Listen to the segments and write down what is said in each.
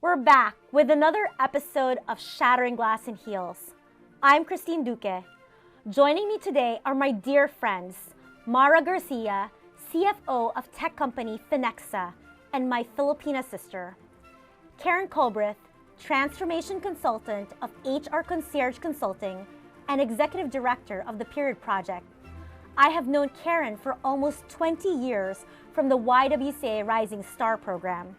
We're back with another episode of Shattering Glass and Heels. I'm Christine Duque. Joining me today are my dear friends, Mara Garcia, CFO of tech company Phonexa, and my Filipina sister, Karen Culbreath, transformation consultant of HR Concierge Consulting and executive director of the Period Project. I have known Karen for almost 20 years from the YWCA Rising Star program.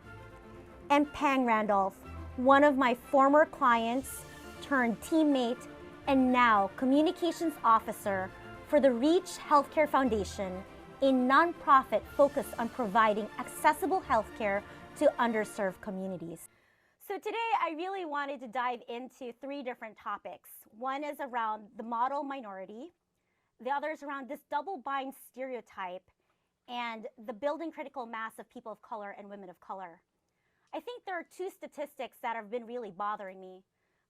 And Pang Randolph, one of my former clients turned teammate and now communications officer for the Reach Healthcare Foundation, a nonprofit focused on providing accessible healthcare to underserved communities. So today I really wanted to dive into three different topics. One is around the model minority, the other is around this double bind stereotype, and the building critical mass of people of color and women of color. I think there are two statistics that have been really bothering me.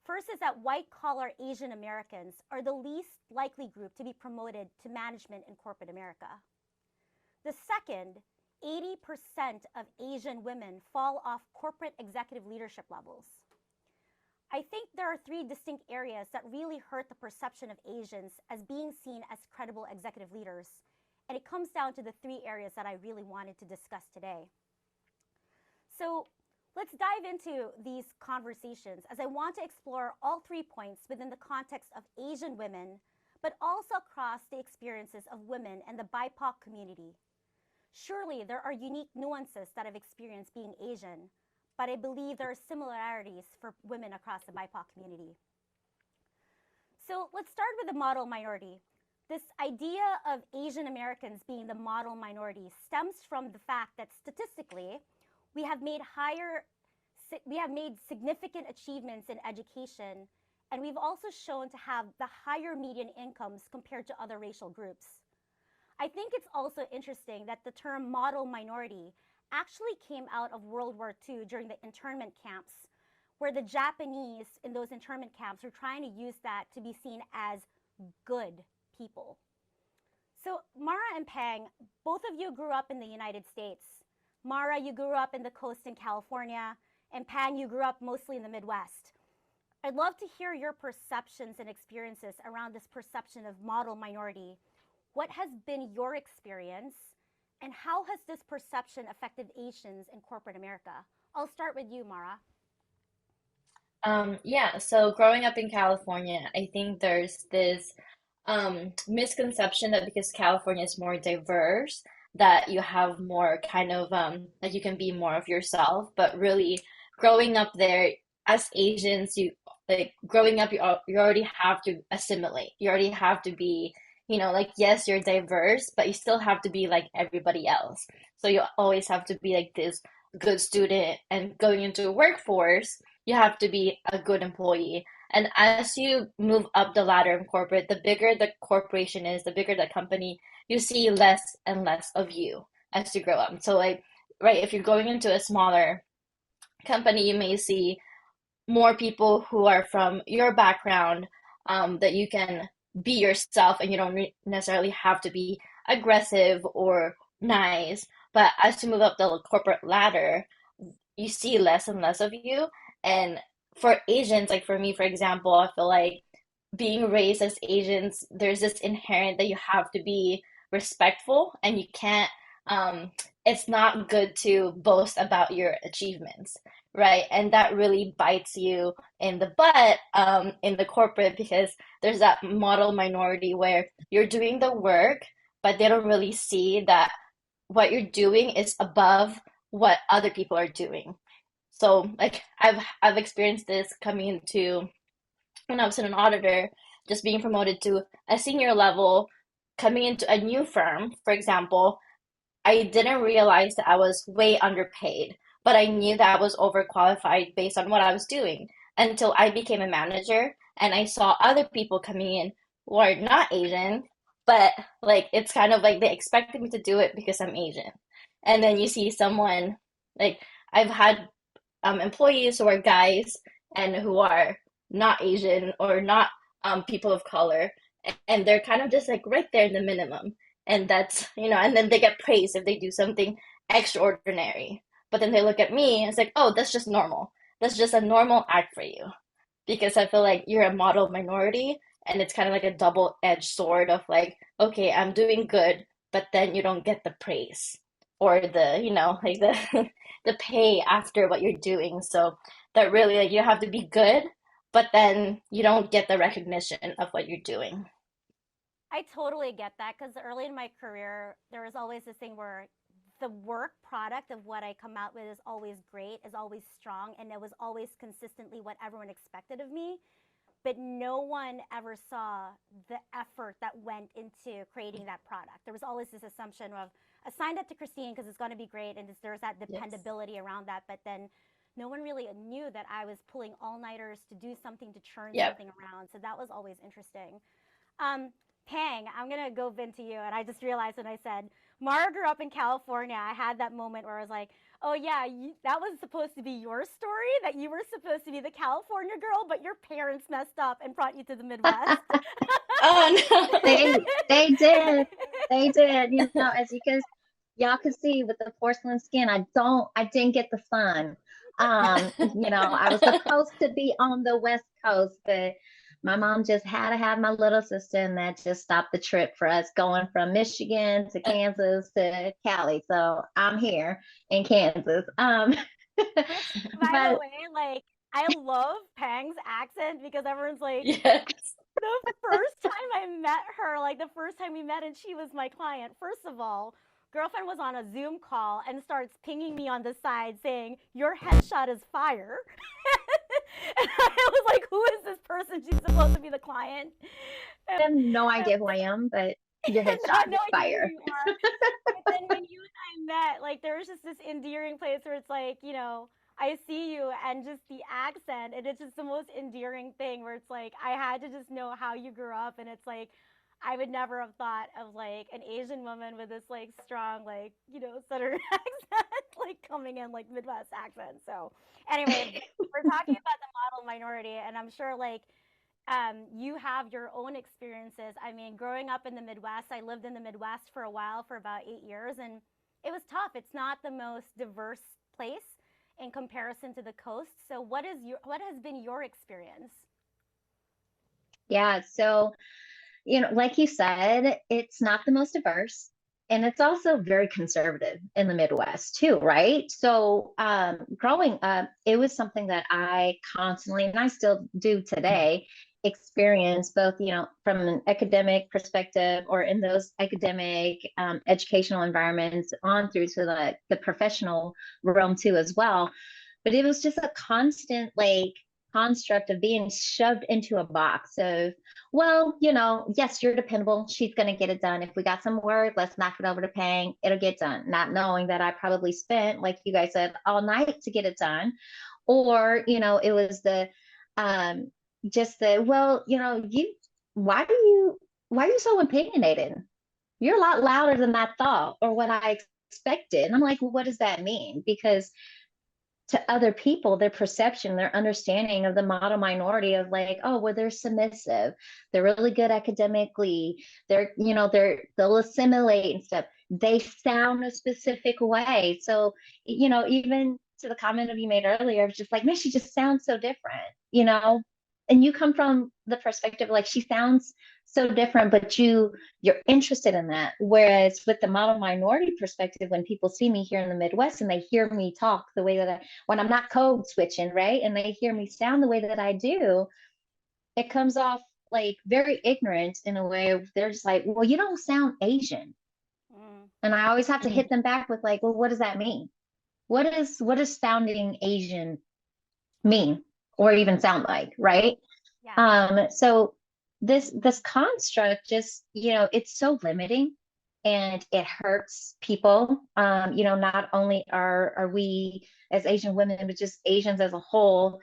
First is that white-collar Asian Americans are the least likely group to be promoted to management in corporate America. The second, 80% of Asian women fall off corporate executive leadership levels. I think there are three distinct areas that really hurt the perception of Asians as being seen as credible executive leaders, and it comes down to the three areas that I really wanted to discuss today. So let's dive into these conversations as I want to explore all 3 points within the context of Asian women, but also across the experiences of women and the BIPOC community. Surely there are unique nuances that I've experienced being Asian, but I believe there are similarities for women across the BIPOC community. So let's start with the model minority. This idea of Asian Americans being the model minority stems from the fact that statistically, we have made significant achievements in education, and we've also shown to have the higher median incomes compared to other racial groups. I think it's also interesting that the term model minority actually came out of World War II during the internment camps, where the Japanese in those internment camps were trying to use that to be seen as good people. So Mara and Pang, both of you grew up in the United States. Mara, you grew up in the coast in California, and Pang, you grew up mostly in the Midwest. I'd love to hear your perceptions and experiences around this perception of model minority. What has been your experience, and how has this perception affected Asians in corporate America? I'll start with you, Mara. So growing up in California, I think there's this misconception that because California is more diverse, that you have more kind of like you can be more of yourself. But really, growing up there as Asians, you like growing up, you already have to assimilate. You already have to be, like yes, you're diverse, but you still have to be like everybody else. So you always have to be like this good student, and going into the workforce, you have to be a good employee. And as you move up the ladder in corporate, the bigger the corporation is, the bigger the company, you see less and less of you as you grow up. So like, right, if you're going into a smaller company, you may see more people who are from your background, that you can be yourself and you don't necessarily have to be aggressive or nice. But as you move up the corporate ladder, you see less and less of you. And for Asians, like for me, for example, I feel like being raised as Asians, there's this inherent that you have to be respectful, and you can't, it's not good to boast about your achievements, right? And that really bites you in the butt, in the corporate, because there's that model minority where you're doing the work, but they don't really see that what you're doing is above what other people are doing. So like I've experienced this coming into when I was an auditor, just being promoted to a senior level, coming into a new firm, for example, I didn't realize that I was way underpaid, but I knew that I was overqualified based on what I was doing until I became a manager and I saw other people coming in who are not Asian, but like it's kind of like they expected me to do it because I'm Asian. And then you see someone like I've had employees who are guys and who are not Asian or not people of color, and they're kind of just like right there in the minimum. And that's, and then they get praised if they do something extraordinary. But then they look at me and it's like, oh, that's just normal. that's just a normal act for you. Because I feel like you're a model minority and it's kind of like a double-edged sword of like, okay, I'm doing good, but then you don't get the praise or like the the pay after what you're doing. So that really like you have to be good, but then you don't get the recognition of what you're doing. I totally get that because early in my career, there was always this thing where the work product of what I come out with is always great, is always strong, and it was always consistently what everyone expected of me. But no one ever saw the effort that went into creating that product. There was always this assumption of assign that to Christine because it's going to be great, and there's that Yes. dependability around that. But then no one really knew that I was pulling all nighters to do something to churn Yep. something around. So that was always interesting. Um, Pang, I'm gonna go vent to you, and I just realized when I said Mara grew up in California, I had that moment where I was like, "Oh yeah, that was supposed to be your story. That you were supposed to be the California girl, but your parents messed up and brought you to the Midwest." Oh no. They did. They did. As you guys y'all could see with the porcelain skin, I didn't get the sun. I was supposed to be on the West Coast, but my mom just had to have my little sister, and that just stopped the trip for us going from Michigan to Kansas to Cali. So I'm here in Kansas. Which, by the But way, like I love Pang's accent because everyone's like, Yes. the first time I met her, like the first time we met and she was my client, first of all, girlfriend was on a Zoom call and starts pinging me on the side saying, "Your headshot is fire." And I was like, "Who is this person? She's supposed to be the client." I have no idea who I am, but your headshot Not is knowing who fire. you are. But then when you and I met, like there was just this endearing place where it's like, I see you and just the accent, and it's just the most endearing thing where it's like I had to just know how you grew up, and it's like I would never have thought of like an Asian woman with this like strong like Southern accent like coming in like Midwest accent. So anyway, we're talking about the model minority, and I'm sure like you have your own experiences. I mean, growing up in the Midwest, I lived in the Midwest for a while, for about 8 years, and it was tough. It's not the most diverse place in comparison to the coast. So, what has been your experience? Yeah, so like you said, it's not the most diverse. And it's also very conservative in the Midwest too, right? So growing up, it was something that I constantly, and I still do today, experience both, from an academic perspective or in those academic educational environments on through to the professional realm too as well. But it was just a constant like construct of being shoved into a box of, well, yes, you're dependable. She's going to get it done. If we got some work, let's knock it over to Pang. It'll get done. Not knowing that I probably spent, like you guys said, all night to get it done. Or, it was um, well, why are you so opinionated? You're a lot louder than I thought or what I expected. And I'm like, well, what does that mean? Because to other people, their perception, their understanding of the model minority of like, oh, well, they're submissive, they're really good academically, they'll assimilate and stuff. They sound a specific way. So, even to the comment of you made earlier, it's just like, man, she just sounds so different, and you come from the perspective like she sounds so different, but you're interested in that. Whereas with the model minority perspective, when people see me here in the Midwest and they hear me talk the way that when I'm not code switching, right? And they hear me sound the way that I do, it comes off like very ignorant in a way of they're just like, well, you don't sound Asian. Mm. And I always have to hit them back with like, well, what does that mean? What is sounding Asian mean or even sound like, right? Yeah. So this construct just, it's so limiting and it hurts people. Not only are we as Asian women, but just Asians as a whole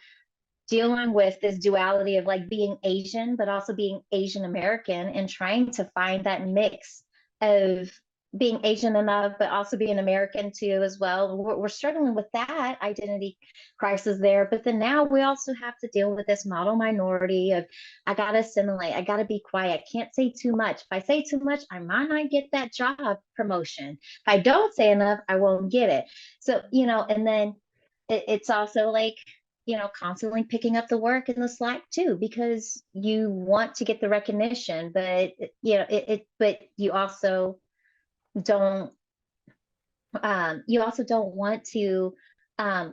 dealing with this duality of like being Asian, but also being Asian American and trying to find that mix of being Asian enough, but also being American too, as well. We're struggling with that identity crisis there. But then now we also have to deal with this model minority of I got to assimilate, I got to be quiet, I can't say too much. If I say too much, I might not get that job promotion. If I don't say enough, I won't get it. So, and then it's also like, constantly picking up the work and the slack too, because you want to get the recognition, but but don't you also don't want to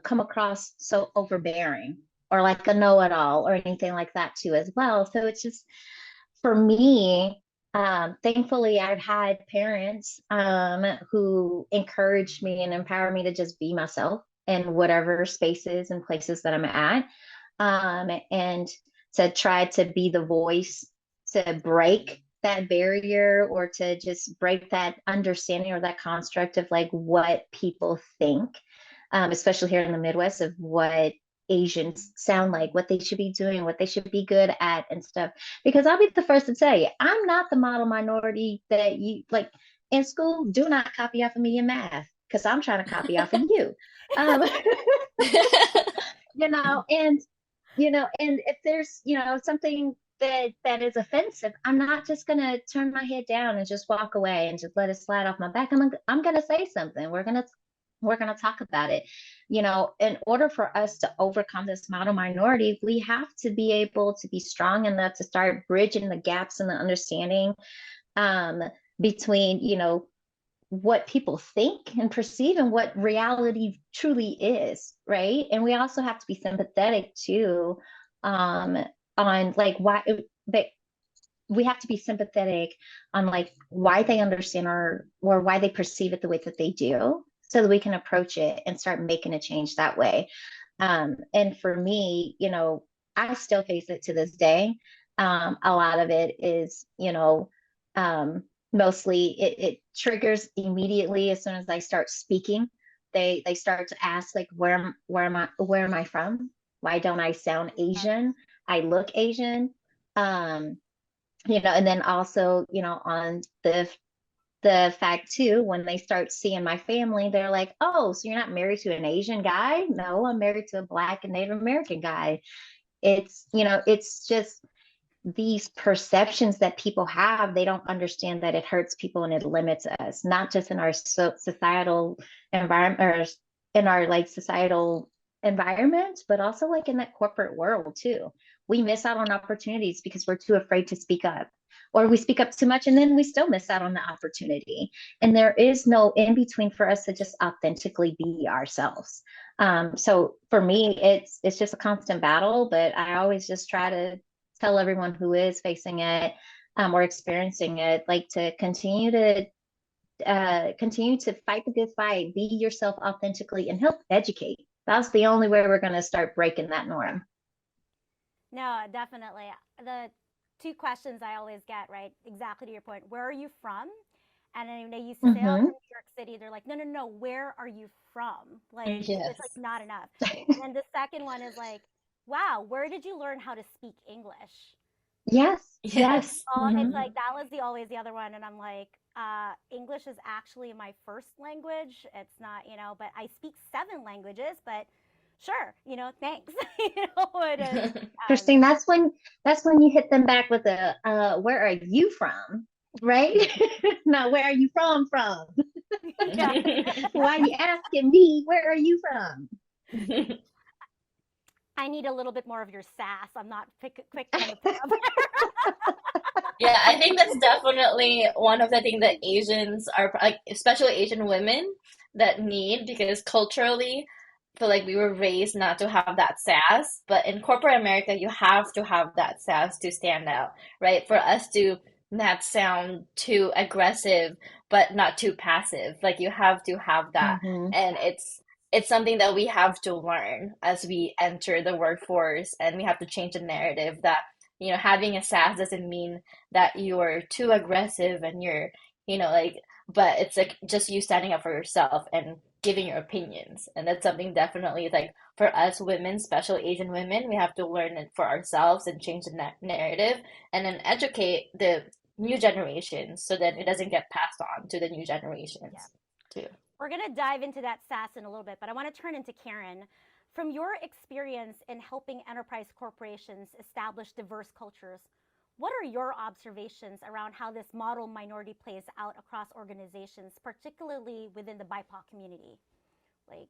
come across so overbearing or like a know-it-all or anything like that too as well. So it's just, for me, thankfully I've had parents who encouraged me and empower me to just be myself in whatever spaces and places that I'm at, and to try to be the voice to break that barrier, or to just break that understanding or that construct of like what people think, especially here in the Midwest, of what Asians sound like, what they should be doing, what they should be good at and stuff. Because I'll be the first to tell you, I'm not the model minority that you like in school. Do not copy off of me in math, because I'm trying to copy off of you. Um, and and if there's something that is offensive, I'm not just gonna turn my head down and just walk away and just let it slide off my back. I'm gonna say something. We're gonna talk about it. In order for us to overcome this model minority, we have to be able to be strong enough to start bridging the gaps in the understanding, between what people think and perceive and what reality truly is, right? And we also have to be sympathetic too, on like why they we have to be sympathetic on like why they understand or why they perceive it the way that they do, so that we can approach it and start making a change that way. And for me, I still face it to this day. A lot of it is, mostly it triggers immediately as soon as I start speaking. They start to ask like, where am I from? Why don't I sound Asian? I look Asian. And then also, on the fact too, when they start seeing my family, they're like, oh, so you're not married to an Asian guy? No, I'm married to a Black and Native American guy. It's just these perceptions that people have. They don't understand that it hurts people and it limits us, not just in our societal environment, or in our like societal environment, but also like in that corporate world too. We miss out on opportunities because we're too afraid to speak up, or we speak up too much and then we still miss out on the opportunity. And there is no in between for us to just authentically be ourselves. So for me, it's just a constant battle, but I always just try to tell everyone who is facing it, or experiencing it, like to continue to fight the good fight, be yourself authentically, and help educate. That's the only way we're going to start breaking that norm. No, definitely. The two questions I always get, right? Exactly to your point. Where are you from? And then they used to say, oh, from New York City. They're like, no, no, no. Where are you from? Like, it's like Yes. not enough. And the second one is like, wow, where did you learn how to speak English? Yes. Yes. It's like that was always the other one, and I'm like, English is actually my first language. It's not, but I speak 7 languages. But sure, thanks. Christine, that's when you hit them back with a where are you from? Right? No, where are you from? Yeah. Why are you asking me where are you from? I need a little bit more of your sass. I'm not quick on the pick up. Yeah, I think that's definitely one of the things that Asians are like, especially Asian women, that need, because culturally, I feel like we were raised not to have that sass, but in corporate America, you have to have that sass to stand out, right? For us to not sound too aggressive, but not too passive. Like you have to have that, Mm-hmm. and it's something that we have to learn as we enter the workforce, and we have to change the narrative that having a sass doesn't mean that you're too aggressive and you're, like, but it's like just you standing up for yourself and giving your opinions. And that's something definitely like for us women, especially Asian women, we have to learn it for ourselves and change the narrative, and then educate the new generations so that it doesn't get passed on to the new Yeah. generations too. We're going to dive into that sass in a little bit, but I want to turn into Karen. From your experience in helping enterprise corporations establish diverse cultures, what are your observations around how this model minority plays out across organizations, particularly within the BIPOC community? Like,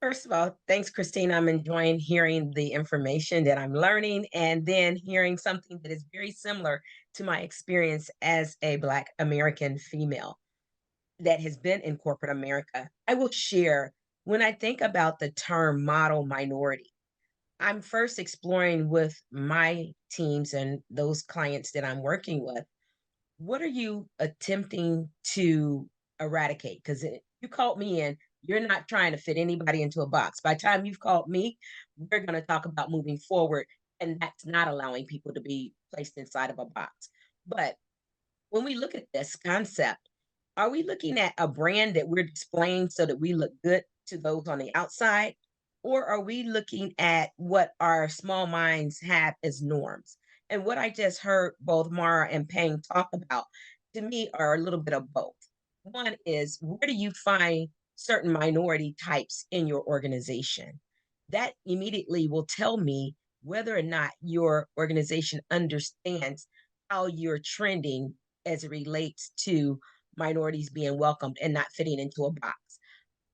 First of all, thanks, Christine. I'm enjoying hearing the information that I'm learning and then hearing something that is very similar to my experience as a Black American female that has been in corporate America. I will share when I think about the term model minority, I'm first exploring with my teams and those clients that I'm working with. What are you attempting to eradicate? Because you called me in, you're not trying to fit anybody into a box. By the time you've called me, we're going to talk about moving forward, and that's not allowing people to be placed inside of a box. But when we look at this concept, are we looking at a brand that we're displaying so that we look good to those on the outside? Or are we looking at what our small minds have as norms? And what I just heard both Mara and Pang talk about to me are a little bit of both. One is, where do you find certain minority types in your organization? That immediately will tell me whether or not your organization understands how you're trending as it relates to minorities being welcomed and not fitting into a box.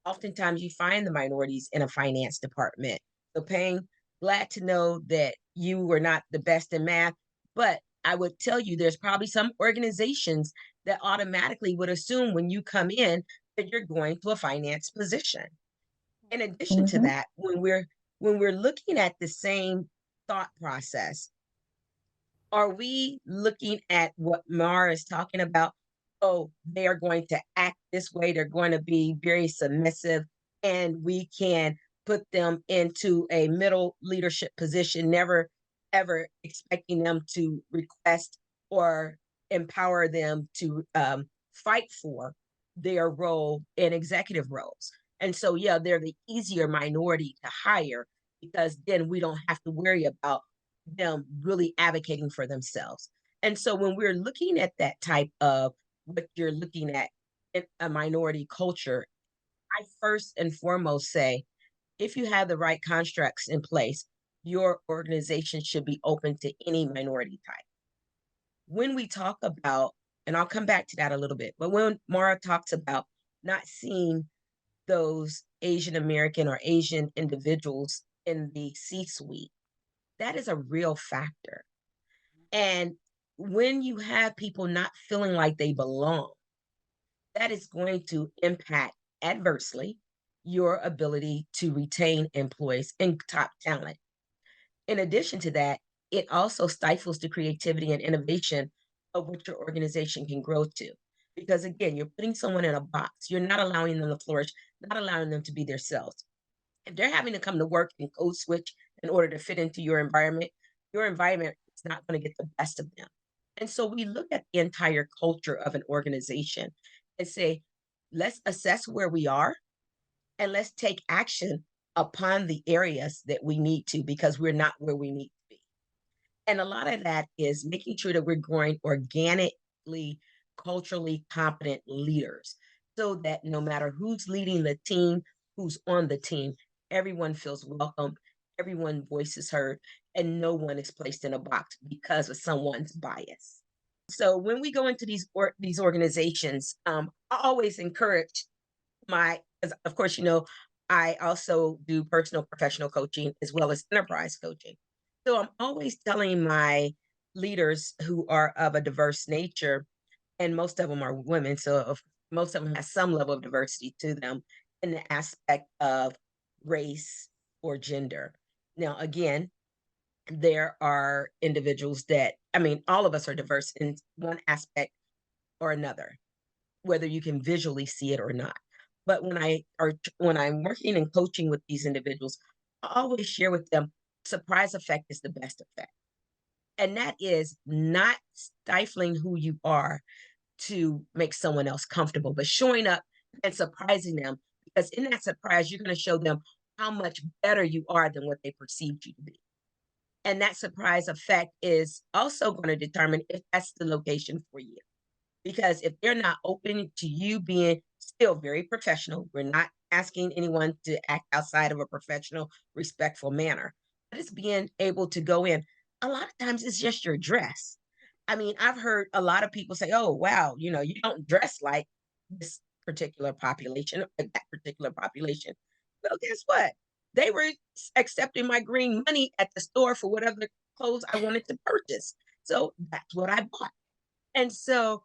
Oftentimes you find the minorities in a finance department. So Payne, glad to know that you were not the best in math, but I would tell you there's probably some organizations that automatically would assume when you come in that you're going to a finance position. In addition to Mm-hmm. that, when we're looking at the same thought process, are we looking at what Mara is talking about? Oh, they are going to act this way. They're going to be very submissive, and we can put them into a middle leadership position, never ever expecting them to request or empower them to fight for their role in executive roles. And so, yeah, they're the easier minority to hire because then we don't have to worry about them really advocating for themselves. And so when we're looking at that type of what you're looking at in a minority culture, I first and foremost say, if you have the right constructs in place, your organization should be open to any minority type. When we talk about, and I'll come back to that a little bit, but when Mara talks about not seeing those Asian American or Asian individuals in the C suite, that is a real factor. And when you have people not feeling like they belong, that is going to impact adversely your ability to retain employees and top talent. In addition to that, it also stifles the creativity and innovation of what your organization can grow to. Because again, you're putting someone in a box, you're not allowing them to flourish, not allowing them to be themselves. If they're having to come to work and code switch in order to fit into your environment is not going to get the best of them. And so we look at the entire culture of an organization and say, let's assess where we are and let's take action upon the areas that we need to because we're not where we need to be. And a lot of that is making sure that we're growing organically, culturally competent leaders so that no matter who's leading the team, who's on the team, everyone feels welcome, everyone's voice is heard, and no one is placed in a box because of someone's bias. So when we go into these organizations, I always encourage because of course, I also do personal professional coaching as well as enterprise coaching. So I'm always telling my leaders who are of a diverse nature, and most of them are women, so most of them have some level of diversity to them in the aspect of race or gender. Now, again, there are individuals that, I mean, all of us are diverse in one aspect or another, whether you can visually see it or not. But when I'm working and coaching with these individuals, I always share with them surprise effect is the best effect. And that is not stifling who you are to make someone else comfortable, but showing up and surprising them. Because in that surprise, you're going to show them how much better you are than what they perceived you to be. And that surprise effect is also going to determine if that's the location for you. Because if they're not open to you being still very professional, we're not asking anyone to act outside of a professional, respectful manner, but it's being able to go in. A lot of times it's just your dress. I mean, I've heard a lot of people say, oh, wow, you don't dress like this particular population or that particular population. Well, guess what? They were accepting my green money at the store for whatever clothes I wanted to purchase. So that's what I bought. And so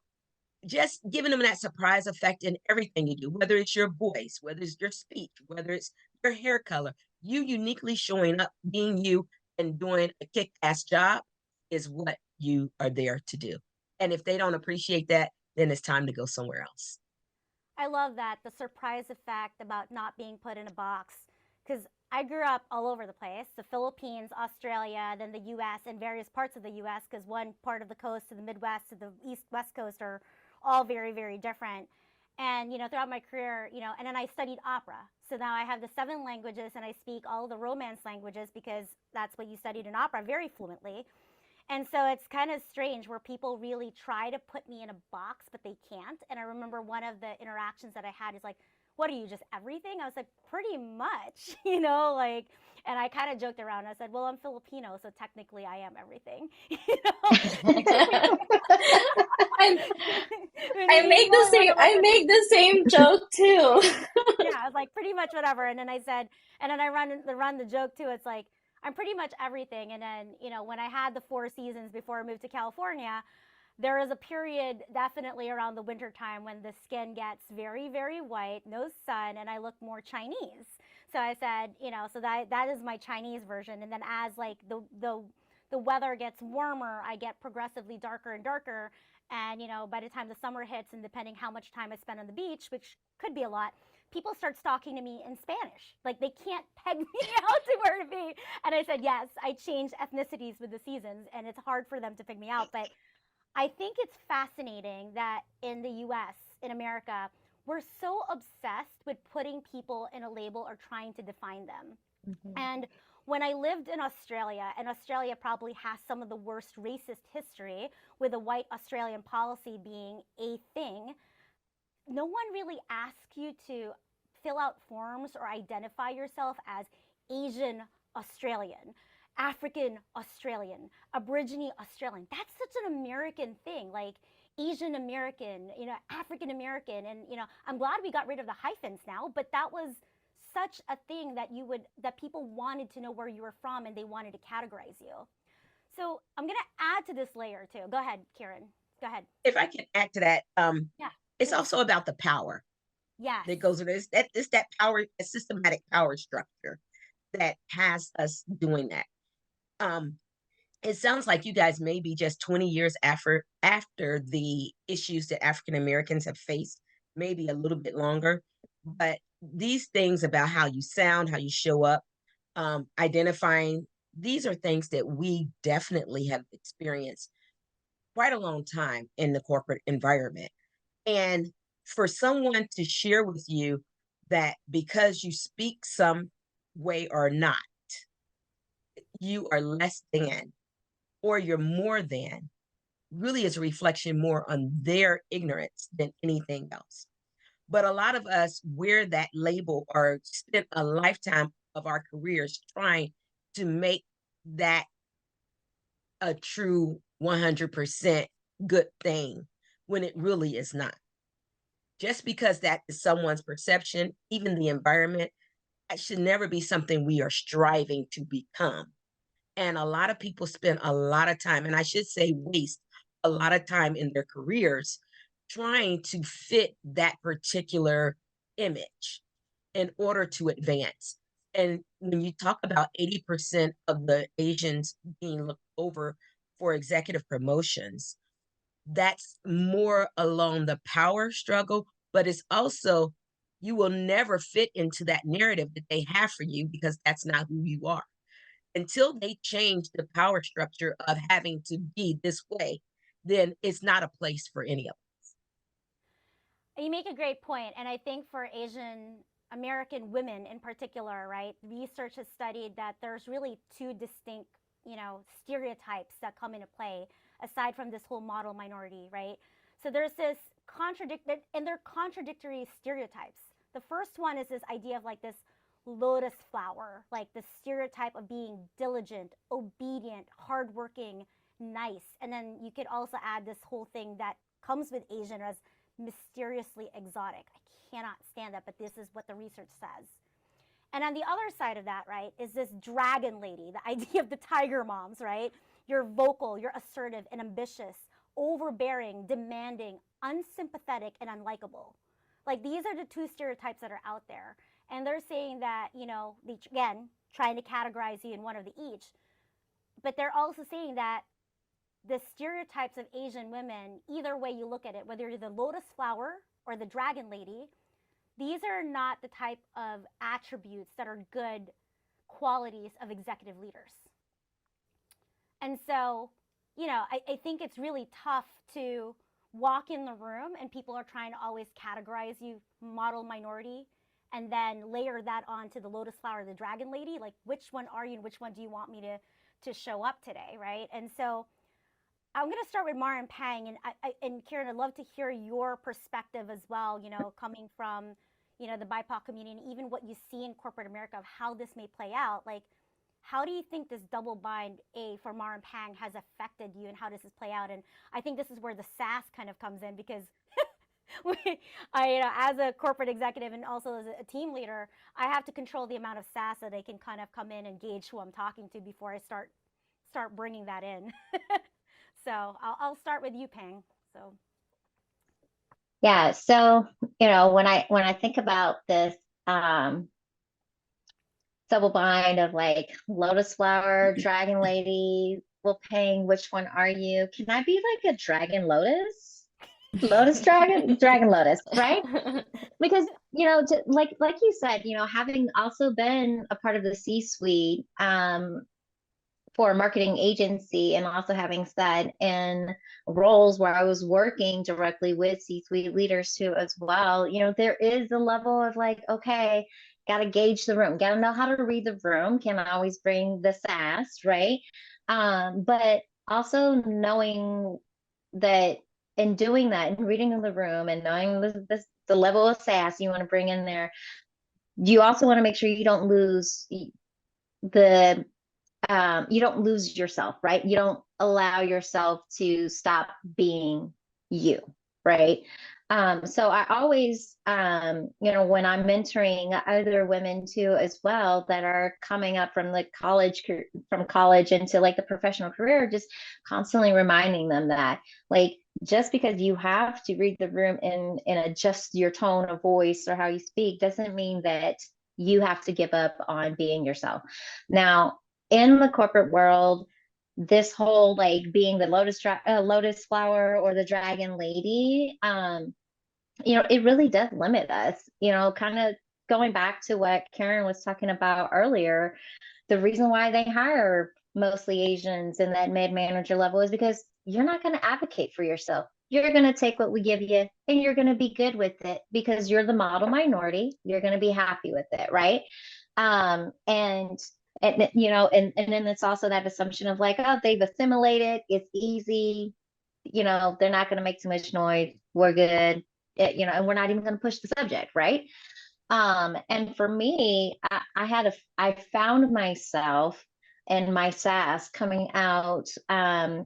just giving them that surprise effect in everything you do, whether it's your voice, whether it's your speech, whether it's your hair color, you uniquely showing up, being you, and doing a kick-ass job is what you are there to do. And if they don't appreciate that, then it's time to go somewhere else. I love that, the surprise effect about not being put in a box. Because I grew up all over the place, the Philippines, Australia, then the US, and various parts of the US, because one part of the coast to the Midwest to the East West Coast are all very, very different. And, throughout my career, and then I studied opera. So now I have the 7 languages and I speak all the Romance languages because that's what you studied in opera very fluently. And so it's kind of strange where people really try to put me in a box, but they can't. And I remember one of the interactions that I had is like, what are you, just everything? I was like, pretty much, and I kind of joked around. I said, well, I'm Filipino, so technically I am everything. I, I make the same joke too. Yeah, I was like, pretty much whatever. And then I said, and then I run the joke too. It's like, I'm pretty much everything. And then, when I had the 4 seasons before I moved to California, there is a period definitely around the winter time when the skin gets very, very white, no sun, and I look more Chinese. So I said, so that is my Chinese version. And then as like the weather gets warmer, I get progressively darker and darker. And by the time the summer hits, and depending how much time I spend on the beach, which could be a lot, people start talking to me in Spanish. Like they can't peg me out to where to be. And I said, yes, I changed ethnicities with the seasons, and it's hard for them to pick me out. But I think it's fascinating that in the US, in America, we're so obsessed with putting people in a label or trying to define them. Mhm. And when I lived in Australia, and Australia probably has some of the worst racist history, with a white Australian policy being a thing, no one really asks you to fill out forms or identify yourself as Asian Australian, African Australian, Aborigine Australian. That's such an American thing, like Asian American, African American. And, I'm glad we got rid of the hyphens now, but that was such a thing that people wanted to know where you were from and they wanted to categorize you. So I'm going to add to this layer too. Go ahead, Karen. Go ahead. If I can add to that, Yeah. it's also about the power Yes. that goes with this. It's that power, a systematic power structure that has us doing that. It sounds like you guys may be just 20 years after the issues that African Americans have faced, maybe a little bit longer. But these things about how you sound, how you show up, identifying, these are things that we definitely have experienced quite a long time in the corporate environment. And for someone to share with you that because you speak some way or not, you are less than or you're more than, really is a reflection more on their ignorance than anything else. But a lot of us wear that label or spent a lifetime of our careers trying to make that a true 100% good thing when it really is not. Just because that is someone's perception, even the environment, that should never be something we are striving to become. And a lot of people spend a lot of time, and I should say waste a lot of time in their careers trying to fit that particular image in order to advance. And when you talk about 80% of the Asians being looked over for executive promotions, that's more along the power struggle, but it's also you will never fit into that narrative that they have for you because that's not who you are. Until they change the power structure of having to be this way, then it's not a place for any of us. You make a great point, and I think for Asian American women in particular, right? Research has studied that there's really 2 distinct, stereotypes that come into play aside from this whole model minority, right? So there's this and they're contradictory stereotypes. The first one is this idea of like this lotus flower, like the stereotype of being diligent, obedient, hardworking, nice. And then you could also add this whole thing that comes with Asian as mysteriously exotic. I cannot stand that, but this is what the research says. And on the other side of that, right, is this dragon lady, the idea of the tiger moms, right? You're vocal, you're assertive and ambitious, overbearing, demanding, unsympathetic, and unlikable. Like, these are the two stereotypes that are out there. And they're saying that, you know, they, again, trying to categorize you in one of the each. But they're also saying that the stereotypes of Asian women, either way you look at it, whether you're the lotus flower or the dragon lady, these are not the type of attributes that are good qualities of executive leaders. And so, you know, I think it's really tough to walk in the room and people are trying to always categorize you model minority and then layer that onto the lotus flower, the dragon lady. Like, which one are you and which one do you want me to show up today, right? And so I'm going to start with Mara and Pang, and Karen, I'd love to hear your perspective as well, you know, coming from, you know, the BIPOC community, and even what you see in corporate America of how this may play out. Like, how do you think this double bind for Mara and Pang has affected you, and how does this play out? And I think this is where the sass kind of comes in, because you know, as a corporate executive and also as a team leader, I have to control the amount of sass that they can kind of come in and gauge who I'm talking to before I start bringing that in. So I'll start with you, Pang. So yeah, so you know, when I think about this double bind of like lotus flower, dragon lady, well, Pang, which one are you? Can I be like a dragon lotus? Lotus dragon, dragon lotus, right? Because you know, like you said, you know, having also been a part of the C-suite for a marketing agency, and also having sat in roles where I was working directly with C-suite leaders too as well, you know, there is a level of like, okay, got to gauge the room, got to know how to read the room, can I always bring the sass, right? But also knowing that in doing that and reading the room and knowing the level of sass you want to bring in there, you also want to make sure you don't lose the you don't lose yourself, right? You don't allow yourself to stop being you, right? So I always, you know, when I'm mentoring other women too, as well, that are coming up from from college into like the professional career, just constantly reminding them that, like, just because you have to read the room and adjust your tone of voice or how you speak doesn't mean that you have to give up on being yourself. Now, in the corporate world, this whole like being the lotus flower or the dragon lady, you know, it really does limit us, you know, kind of going back to what Karen was talking about earlier. The reason why they hire mostly Asians in that mid-manager level is because you're not going to advocate for yourself. You're going to take what we give you and you're going to be good with it because you're the model minority. You're going to be happy with it, right? And you know, and then it's also that assumption of like, oh, they've assimilated, it's easy, you know, they're not going to make too much noise, we're good, you know, and we're not even going to push the subject, right? And for me, I found myself and my sass coming out on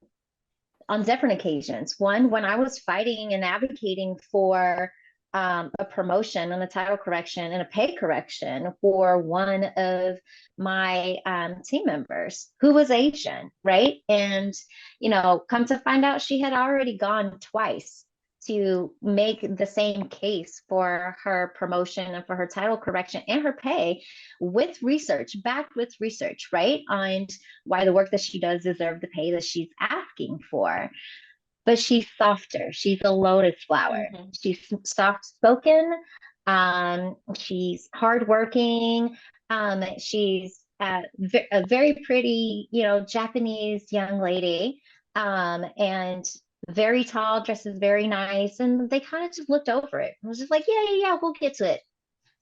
different occasions. One, when I was fighting and advocating for a promotion and a title correction and a pay correction for one of my team members who was Asian, right? And, you know, come to find out she had already gone twice to make the same case for her promotion and for her title correction and her pay with research, backed with research, right? On why the work that she does deserve the pay that she's asking for. But she's softer. She's a lotus flower. Mm-hmm. She's soft-spoken. She's hardworking. She's a very pretty, you know, Japanese young lady, and very tall, dresses very nice. And they kind of just looked over it. I was just like, yeah, we'll get to it.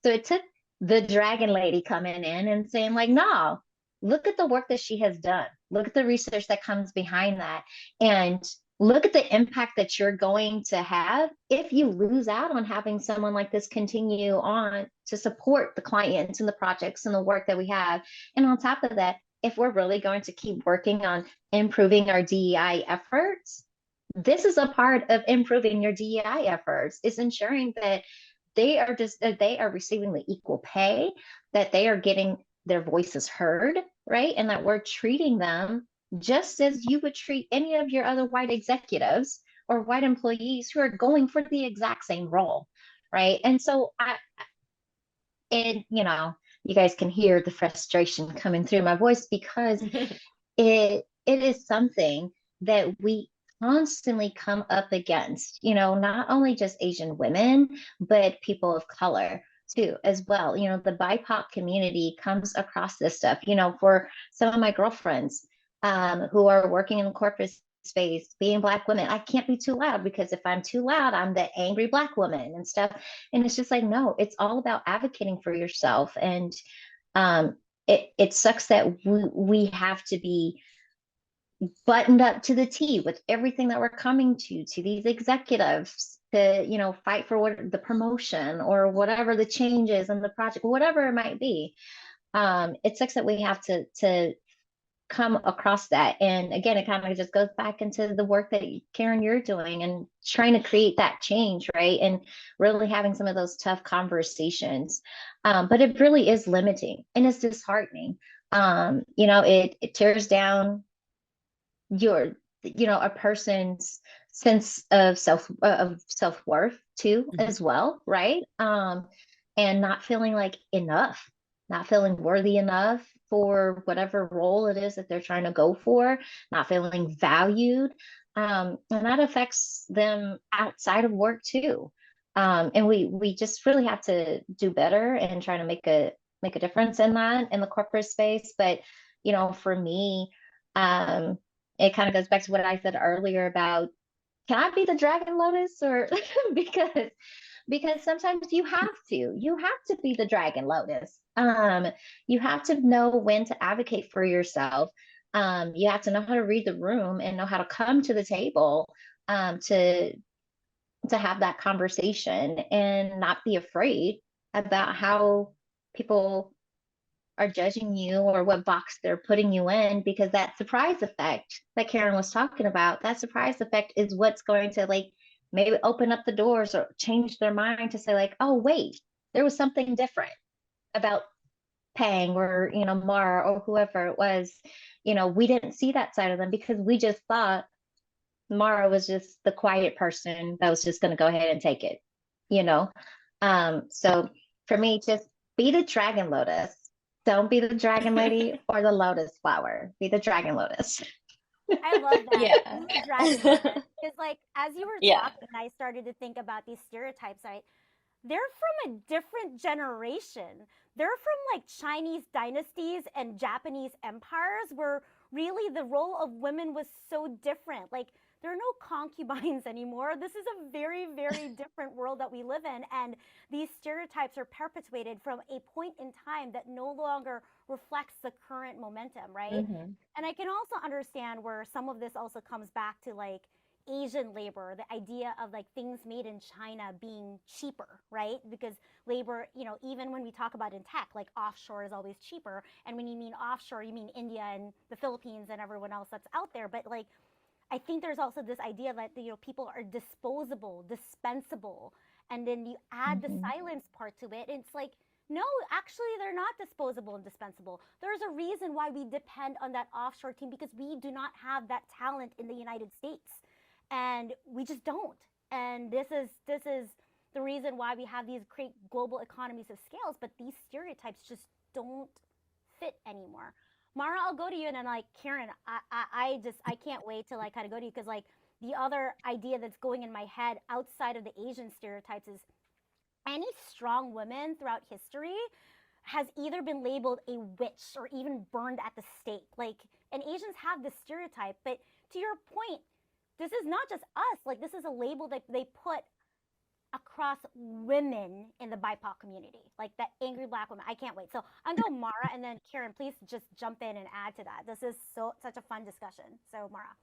So it took the dragon lady coming in and saying like, no, look at the work that she has done. Look at the research that comes behind that. And look at the impact that you're going to have if you lose out on having someone like this continue on to support the clients and the projects and the work that we have. And on top of that, if we're really going to keep working on improving our DEI efforts, this is a part of improving your DEI efforts, is ensuring that they are receiving the equal pay, that they are getting their voices heard, right? And that we're treating them just as you would treat any of your other white executives or white employees who are going for the exact same role, right? And so and you guys can hear the frustration coming through my voice, because it is something that we constantly come up against, not only just Asian women, but people of color too, as well. The BIPOC community comes across this stuff, for some of my girlfriends who are working in the corporate space, being Black women. I can't be too loud, because if I'm too loud, I'm the angry Black woman and stuff. And it's just like, no, it's all about advocating for yourself. And it sucks that we have to be buttoned up to the T with everything that we're coming to these executives to, fight for what the promotion or whatever the changes in the project, whatever it might be. It sucks that we have to come across that. And again, it kind of just goes back into the work that Karen, you're doing, and trying to create that change, right? And really having some of those tough conversations. But it really is limiting, and it's disheartening. It tears down a person's sense of self-worth too, as well, right? And not feeling like enough, not feeling worthy enough for whatever role it is that they're trying to go for, not feeling valued. And that affects them outside of work too. And we just really have to do better and try to make a difference in that in the corporate space. But for me, it kind of goes back to what I said earlier about, can I be the dragon lotus? Or because sometimes you have to be the dragon lotus. You have to know when to advocate for yourself. You have to know how to read the room and know how to come to the table to have that conversation, and not be afraid about how people are judging you or what box they're putting you in, because that surprise effect that Karen was talking about, that surprise effect is what's going to maybe open up the doors or change their mind to say oh, wait, there was something different about Pang or, Mara or whoever it was. We didn't see that side of them because we just thought Mara was just the quiet person that was just going to go ahead and take it, So for me, just be the dragon lotus. Don't be the dragon lady or the lotus flower. Be the dragon lotus. I love that. Yeah. The dragon lotus. Because as you were Yeah. talking, I started to think about these stereotypes, right? They're from a different generation. They're from Chinese dynasties and Japanese empires, where really the role of women was so different. There are no concubines anymore. This is a very, very different world that we live in. And these stereotypes are perpetuated from a point in time that no longer reflects the current momentum, right? Mm-hmm. And I can also understand where some of this also comes back to Asian labor, the idea of things made in China being cheaper, right? Because labor, even when we talk about in tech, offshore is always cheaper. And when you mean offshore, you mean India and the Philippines and everyone else that's out there. But I think there's also this idea that people are disposable, dispensable, and then you add the silence part to it, and it's no, actually they're not disposable and dispensable. There's a reason why we depend on that offshore team, because we do not have that talent in the United States, and we just don't. And this is the reason why we have these great global economies of scales, but these stereotypes just don't fit anymore. Mara, I'll go to you, and then Karen, I can't wait till I kind of go to you, because the other idea that's going in my head outside of the Asian stereotypes is any strong woman throughout history has either been labeled a witch or even burned at the stake. And Asians have this stereotype, but to your point, this is not just us. This is a label that they put across women in the BIPOC community, that angry Black woman. I can't wait. So I'm going to Mara, and then Karen, please just jump in and add to that. This is such a fun discussion. So Mara.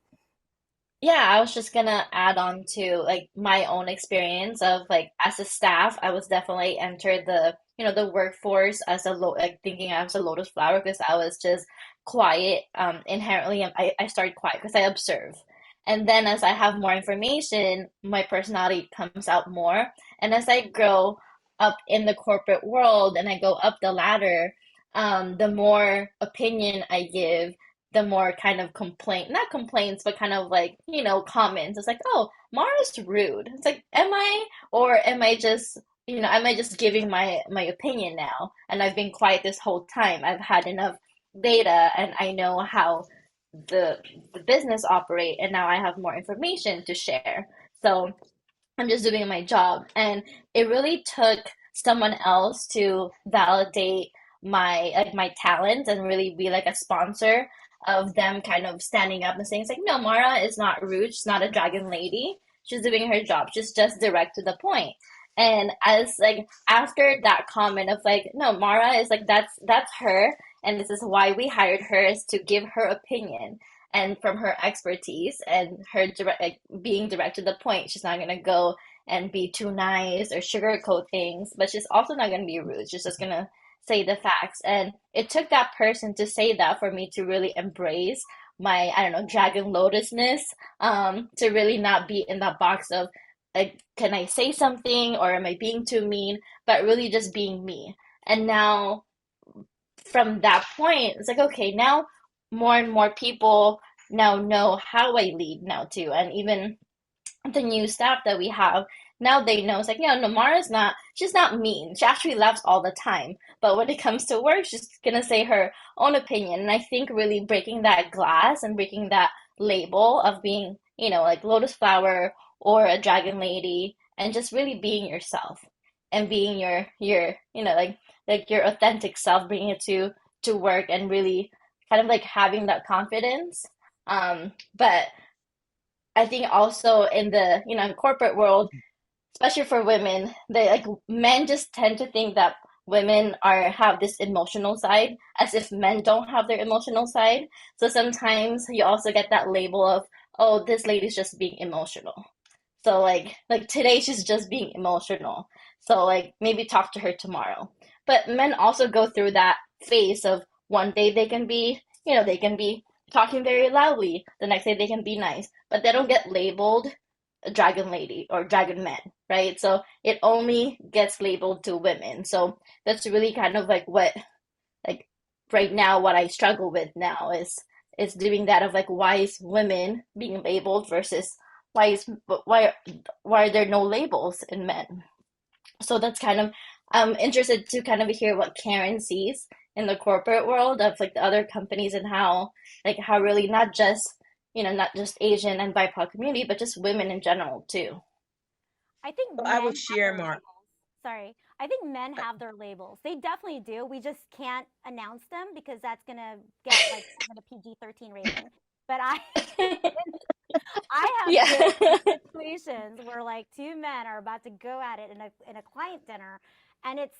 Yeah, I was just gonna add on to my own experience of as a staff, I was definitely entered the workforce as a thinking I was a lotus flower, because I was just quiet inherently. I started quiet because I observe. And then as I have more information, my personality comes out more. And as I grow, up in the corporate world and I go up the ladder, the more opinion I give, the more kind of not complaints, but kind of like, comments. It's like, oh, Mara's rude. It's like, am I? Or am I just, am I just giving my opinion now? And I've been quiet this whole time. I've had enough data and I know how the the business operate, and now I have more information to share. So I'm just doing my job. And it really took someone else to validate my talent and really be like a sponsor of them kind of standing up and saying, it's like, no, Mara is not rude, she's not a dragon lady. She's doing her job. She's just direct to the point. And as like after that comment of like, no, Mara is like that's her, and this is why we hired her, is to give her opinion and from her expertise and her direct, like, being direct to the point. She's not gonna go and be too nice or sugarcoat things, but she's also not gonna be rude. She's just gonna say the facts. And it took that person to say that for me to really embrace my, I don't know, dragon lotusness, to really not be in that box of like, can I say something or am I being too mean? But really just being me. And now from that point, it's like, okay, now more and more people now know how I lead now too. And even the new staff that we have, now they know it's like, yeah, no, Mara's not, she's not mean. She actually laughs all the time. But when it comes to work, she's gonna say her own opinion. And I think really breaking that glass and breaking that label of being, like lotus flower or a dragon lady, and just really being yourself and being your, like your authentic self, bringing it to work and really kind of like having that confidence. But I think also in the, in corporate world, especially for women, they like men just tend to think that women have this emotional side, as if men don't have their emotional side. So sometimes you also get that label of, oh, this lady's just being emotional. So like today she's just being emotional. So like maybe talk to her tomorrow. But men also go through that phase of one day they can be talking very loudly. The next day they can be nice, but they don't get labeled a dragon lady or dragon man, right? So it only gets labeled to women. So that's really kind of like what, like right now, what I struggle with now is doing that of like, why is women being labeled versus why is why are there no labels in men? So that's kind of, I'm interested to kind of hear what Karen sees in the corporate world of like the other companies, and how really not just, not just Asian and BIPOC community, but just women in general too. I think So I will men have share, their Mark. labels. Sorry. I think men have their labels. They definitely do. We just can't announce them because that's gonna get like even a PG-13 rating. But I have Yeah. been in situations where like two men are about to go at it in a client dinner, and it's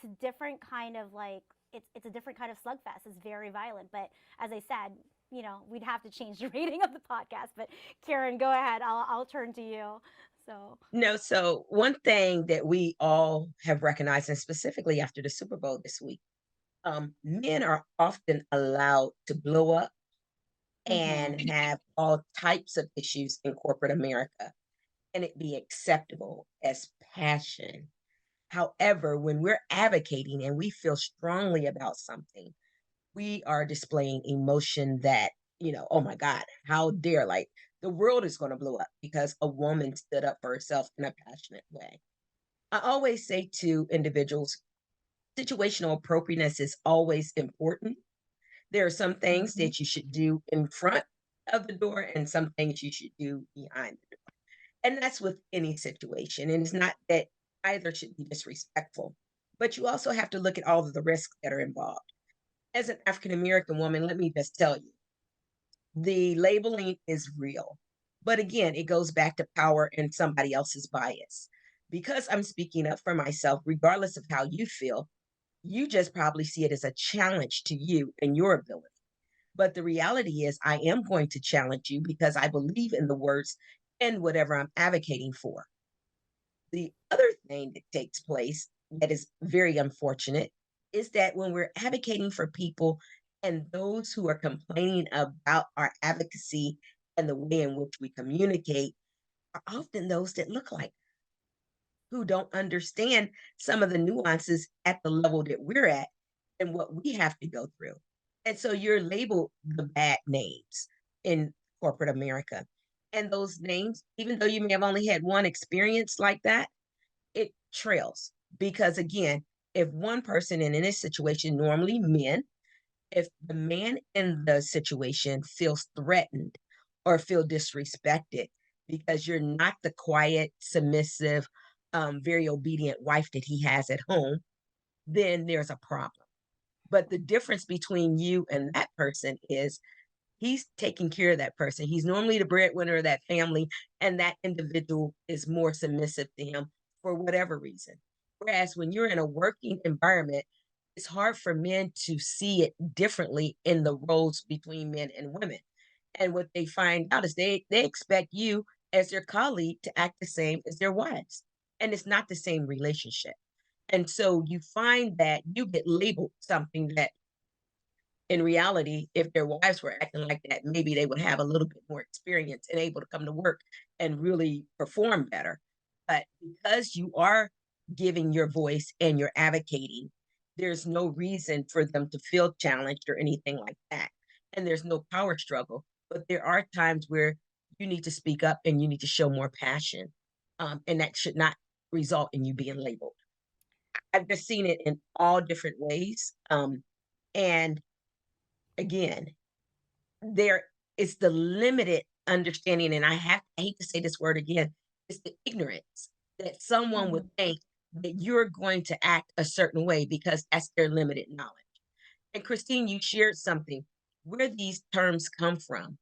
a different kind of like it's a different kind of slugfest. It's very violent. But as I said, we'd have to change the rating of the podcast. But Karen, go ahead. I'll turn to you. So No, so one thing that we all have recognized, and specifically after the Super Bowl this week, men are often allowed to blow up and Mm-hmm. have all types of issues in corporate America, and it be acceptable as passion. However, when we're advocating and we feel strongly about something, we are displaying emotion that, oh my God, how dare, like the world is going to blow up because a woman stood up for herself in a passionate way. I always say to individuals, situational appropriateness is always important. There are some things Mm-hmm. that you should do in front of the door and some things you should do behind the door. And that's with any situation. And it's not that either should be disrespectful, but you also have to look at all of the risks that are involved. As an African American woman, let me just tell you, the labeling is real. But again, it goes back to power and somebody else's bias. Because I'm speaking up for myself, regardless of how you feel, you just probably see it as a challenge to you and your ability. But the reality is, I am going to challenge you because I believe in the words and whatever I'm advocating for. The other thing that takes place that is very unfortunate is that when we're advocating for people and those who are complaining about our advocacy and the way in which we communicate are often those that look like who don't understand some of the nuances at the level that we're at and what we have to go through. And so you're labeled the bad names in corporate America. And those names, even though you may have only had one experience like that, it trails. Because again, if one person, and in this situation, normally men, if the man in the situation feels threatened or feel disrespected because you're not the quiet, submissive, very obedient wife that he has at home, then there's a problem. But the difference between you and that person is he's taking care of that person. He's normally the breadwinner of that family, and that individual is more submissive to him for whatever reason. Whereas when you're in a working environment, it's hard for men to see it differently in the roles between men and women. And what they find out is they expect you as their colleague to act the same as their wives. And it's not the same relationship. And so you find that you get labeled something that in reality, if their wives were acting like that, maybe they would have a little bit more experience and able to come to work and really perform better. But because you are giving your voice and you're advocating, there's no reason for them to feel challenged or anything like that. And there's no power struggle. But there are times where you need to speak up and you need to show more passion. And that should not result in you being labeled. I've just seen it in all different ways. And again, there is the limited understanding, and I hate to say this word again, it's the ignorance that someone would think that you're going to act a certain way because that's their limited knowledge. And Christine, you shared something where these terms come from.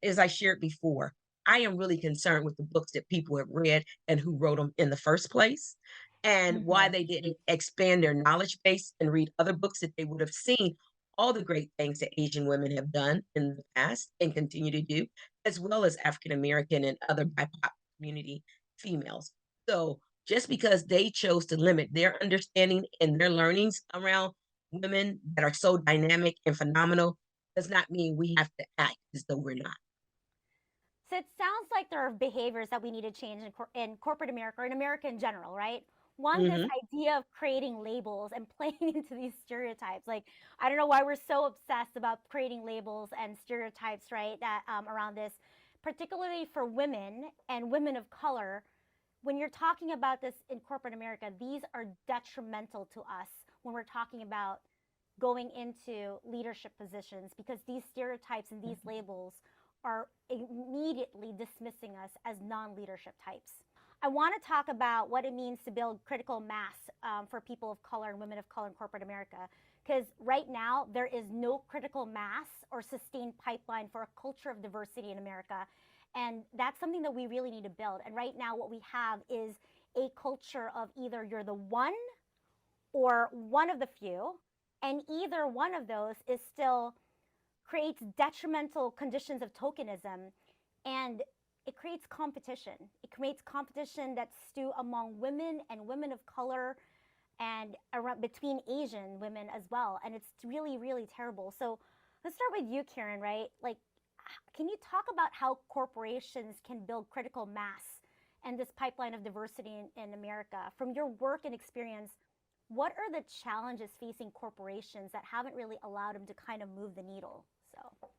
As I shared before, I am really concerned with the books that people have read and who wrote them in the first place, and why they didn't expand their knowledge base and read other books that they would have seen all the great things that Asian women have done in the past and continue to do, as well as African American and other BIPOC community females. So just because they chose to limit their understanding and their learnings around women that are so dynamic and phenomenal does not mean we have to act as though we're not. So it sounds like there are behaviors that we need to change in corporate America or in America in general, right? One, this Mhm. idea of creating labels and playing into these stereotypes. Like, I don't know why we're so obsessed about creating labels and stereotypes, right? That around this, particularly for women and women of color. When you're talking about this in corporate America, these are detrimental to us when we're talking about going into leadership positions because these stereotypes and these labels are immediately dismissing us as non-leadership types. I want to talk about what it means to build critical mass for people of color and women of color in corporate America. Because right now, there is no critical mass or sustained pipeline for a culture of diversity in America. And that's something that we really need to build. And right now, what we have is a culture of either you're the one or one of the few, and either one of those is still creates detrimental conditions of tokenism, and it creates competition. It creates competition that's stew among women and women of color and around, between Asian women as well. And it's really, really terrible. So let's start with you, Karen, right? Like, can you talk about how corporations can build critical mass and this pipeline of diversity in America? From your work and experience, what are the challenges facing corporations that haven't really allowed them to kind of move the needle? So,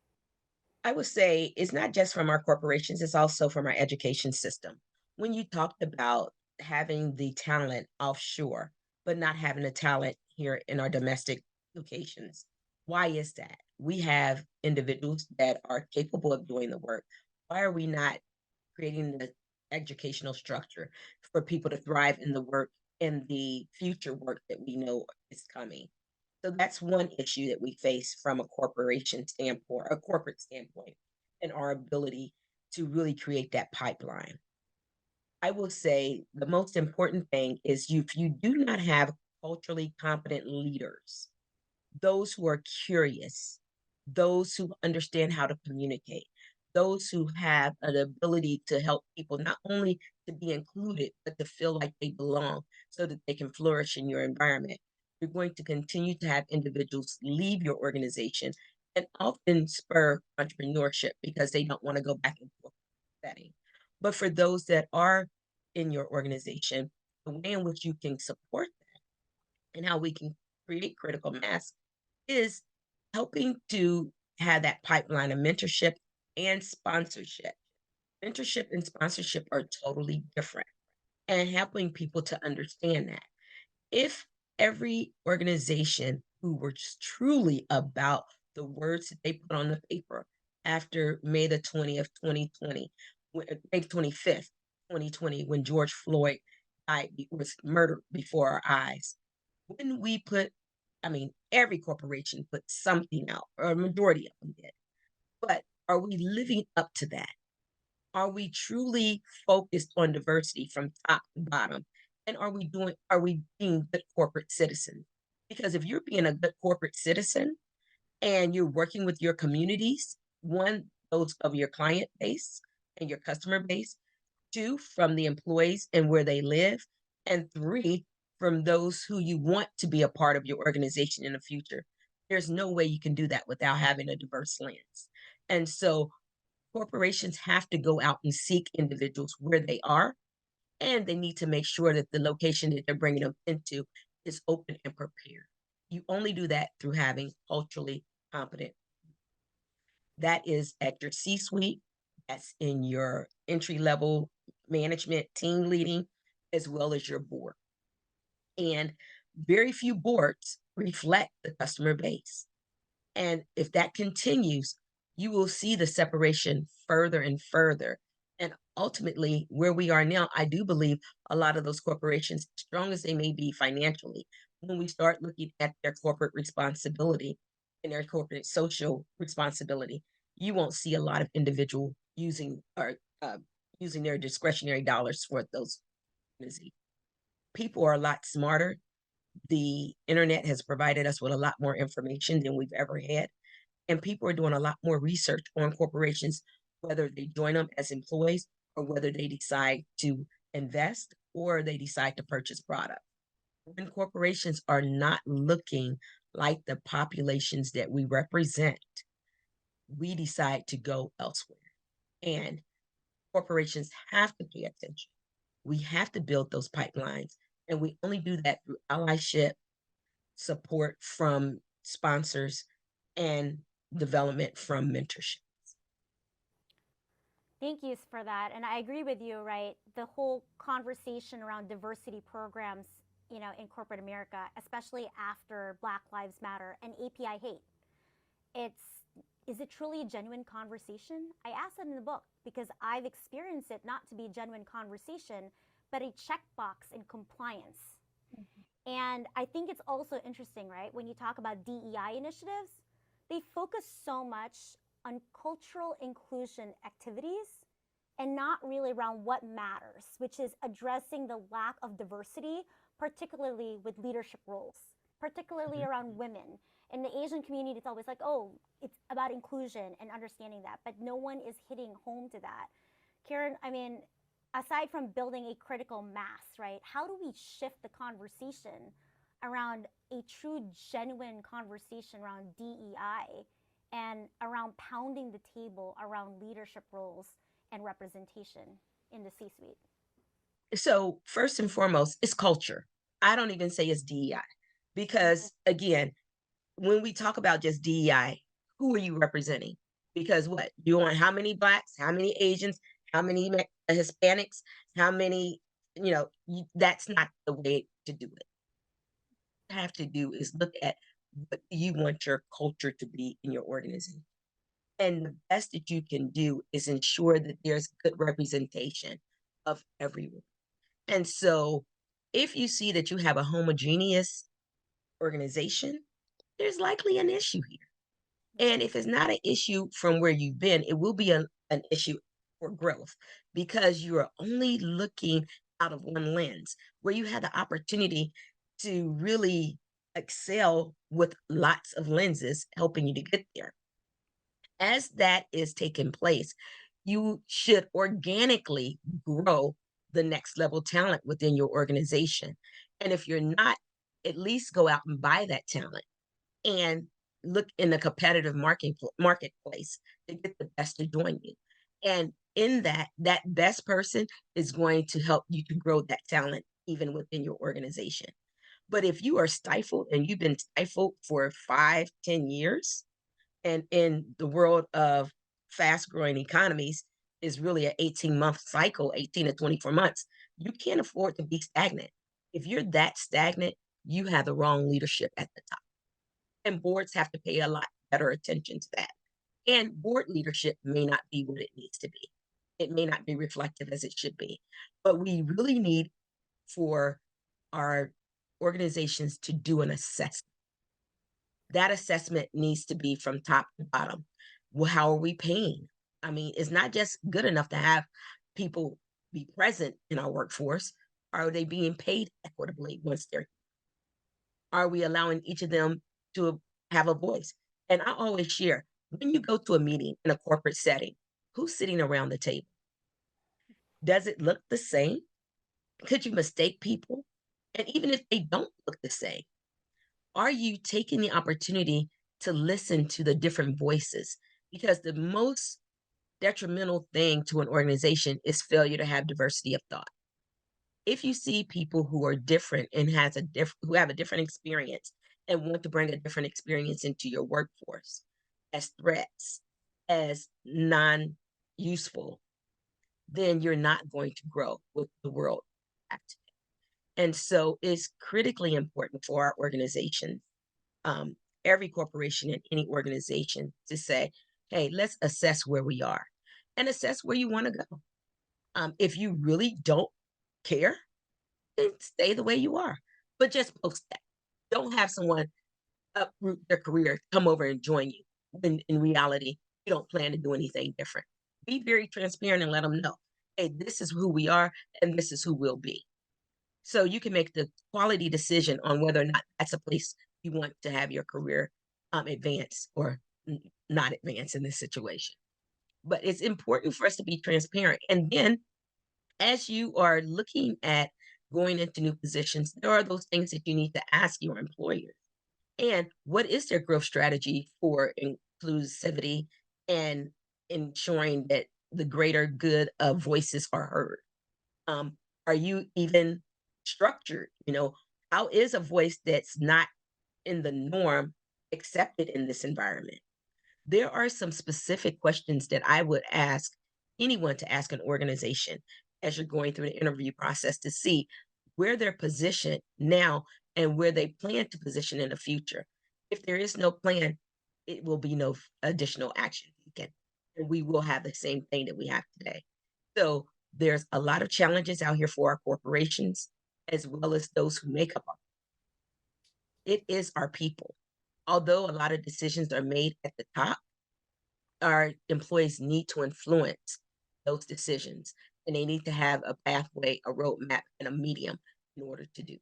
I would say it's not just from our corporations, it's also from our education system. When you talked about having the talent offshore, but not having the talent here in our domestic locations, why is that? We have individuals that are capable of doing the work. Why are we not creating the educational structure for people to thrive in the work in the future work that we know is coming? So that's one issue that we face from a corporation standpoint, a corporate standpoint, and our ability to really create that pipeline. I will say the most important thing is if you do not have culturally competent leaders, those who are curious, those who understand how to communicate, those who have an ability to help people not only to be included, but to feel like they belong so that they can flourish in your environment. You're going to continue to have individuals leave your organization and often spur entrepreneurship because they don't want to go back into a setting. But for those that are in your organization, the way in which you can support that and how we can create critical mass is helping to have that pipeline of mentorship and sponsorship. Mentorship and sponsorship are totally different, and helping people to understand that. If every organization who were just truly about the words that they put on the paper after May the 20th, 2020, May 25th, 2020, when George Floyd was murdered before our eyes, when we put, I mean, every corporation put something out, or a majority of them did. But are we living up to that? Are we truly focused on diversity from top to bottom? And are we being good corporate citizens? Because if you're being a good corporate citizen and you're working with your communities, one, those of your client base and your customer base, two, from the employees and where they live, and three, from those who you want to be a part of your organization in the future. There's no way you can do that without having a diverse lens. And so corporations have to go out and seek individuals where they are, and they need to make sure that the location that they're bringing them into is open and prepared. You only do that through having culturally competent. That is at your C-suite, that's in your entry level management team leading, as well as your board. And very few boards reflect the customer base. And if that continues, you will see the separation further and further. And ultimately, where we are now, I do believe a lot of those corporations, as strong as they may be financially, when we start looking at their corporate responsibility and their corporate social responsibility, you won't see a lot of individual using their discretionary dollars for those. People are a lot smarter. The internet has provided us with a lot more information than we've ever had. And people are doing a lot more research on corporations, whether they join them as employees or whether they decide to invest or they decide to purchase product. When corporations are not looking like the populations that we represent, we decide to go elsewhere. And corporations have to pay attention. We have to build those pipelines. And we only do that through allyship, support from sponsors, and development from mentorship. Thank you for that. And I agree with you, right? The whole conversation around diversity programs, in corporate America, especially after Black Lives Matter and API hate. Is it truly a genuine conversation? I asked that in the book because I've experienced it not to be a genuine conversation, but a checkbox in compliance. Mm-hmm. And I think it's also interesting, right? When you talk about DEI initiatives, they focus so much on cultural inclusion activities and not really around what matters, which is addressing the lack of diversity, particularly with leadership roles, particularly around women. In the Asian community, it's always like, oh, it's about inclusion and understanding that, but no one is hitting home to that. Karen, aside from building a critical mass, right, how do we shift the conversation around a true, genuine conversation around DEI and around pounding the table around leadership roles and representation in the C-suite? So first and foremost, it's culture. I don't even say it's DEI because, again, when we talk about just DEI, who are you representing? Because what? You want how many Blacks, how many Asians, how many Hispanics, how many, that's not the way to do it. What you have to do is look at what you want your culture to be in your organization. And the best that you can do is ensure that there's good representation of everyone. And so if you see that you have a homogeneous organization, there's likely an issue here. And if it's not an issue from where you've been, it will be an issue for growth because you are only looking out of one lens where you had the opportunity to really excel with lots of lenses helping you to get there. As that is taking place, you should organically grow the next level talent within your organization. And if you're not, at least go out and buy that talent and look in the competitive marketplace to get the best to join you. And in that best person is going to help you to grow that talent even within your organization. But if you are stifled and you've been stifled for 5-10 years, and in the world of fast growing economies is really an 18-month cycle, 18 to 24 months, you can't afford to be stagnant. If you're that stagnant, you have the wrong leadership at the top. And boards have to pay a lot better attention to that. And board leadership may not be what it needs to be. It may not be reflective as it should be. But we really need for our organizations to do an assessment. That assessment needs to be from top to bottom. Well, how are we paying? I mean, it's not just good enough to have people be present in our workforce. Are they being paid equitably once they're? Are we allowing each of them to have a voice? And I always share, when you go to a meeting in a corporate setting, who's sitting around the table? Does it look the same? Could you mistake people? And even if they don't look the same, are you taking the opportunity to listen to the different voices? Because the most detrimental thing to an organization is failure to have diversity of thought. If you see people who are different and who have a different experience and want to bring a different experience into your workforce as threats, as non-useful, then you're not going to grow with the world. And so it's critically important for our organization, every corporation and any organization, to say, hey, let's assess where we are and assess where you want to go. If you really don't care, then stay the way you are, but just post that. Don't have someone uproot their career, come over and join you when in reality, you don't plan to do anything different. Be very transparent and let them know, hey, this is who we are and this is who we'll be. So you can make the quality decision on whether or not that's a place you want to have your career advance or not advance in this situation. But it's important for us to be transparent. And then as you are looking at going into new positions, there are those things that you need to ask your employers. And what is their growth strategy for inclusivity and ensuring that the greater good of voices are heard? Are you even structured? How is a voice that's not in the norm accepted in this environment? There are some specific questions that I would ask anyone to ask an organization as you're going through the interview process to see where they're positioned now and where they plan to position in the future. If there is no plan, it will be no additional action taken, and we will have the same thing that we have today. So there's a lot of challenges out here for our corporations, as well as those who make up our. It is our people. Although a lot of decisions are made at the top, our employees need to influence those decisions, and they need to have a pathway, a roadmap, and a medium in order to do.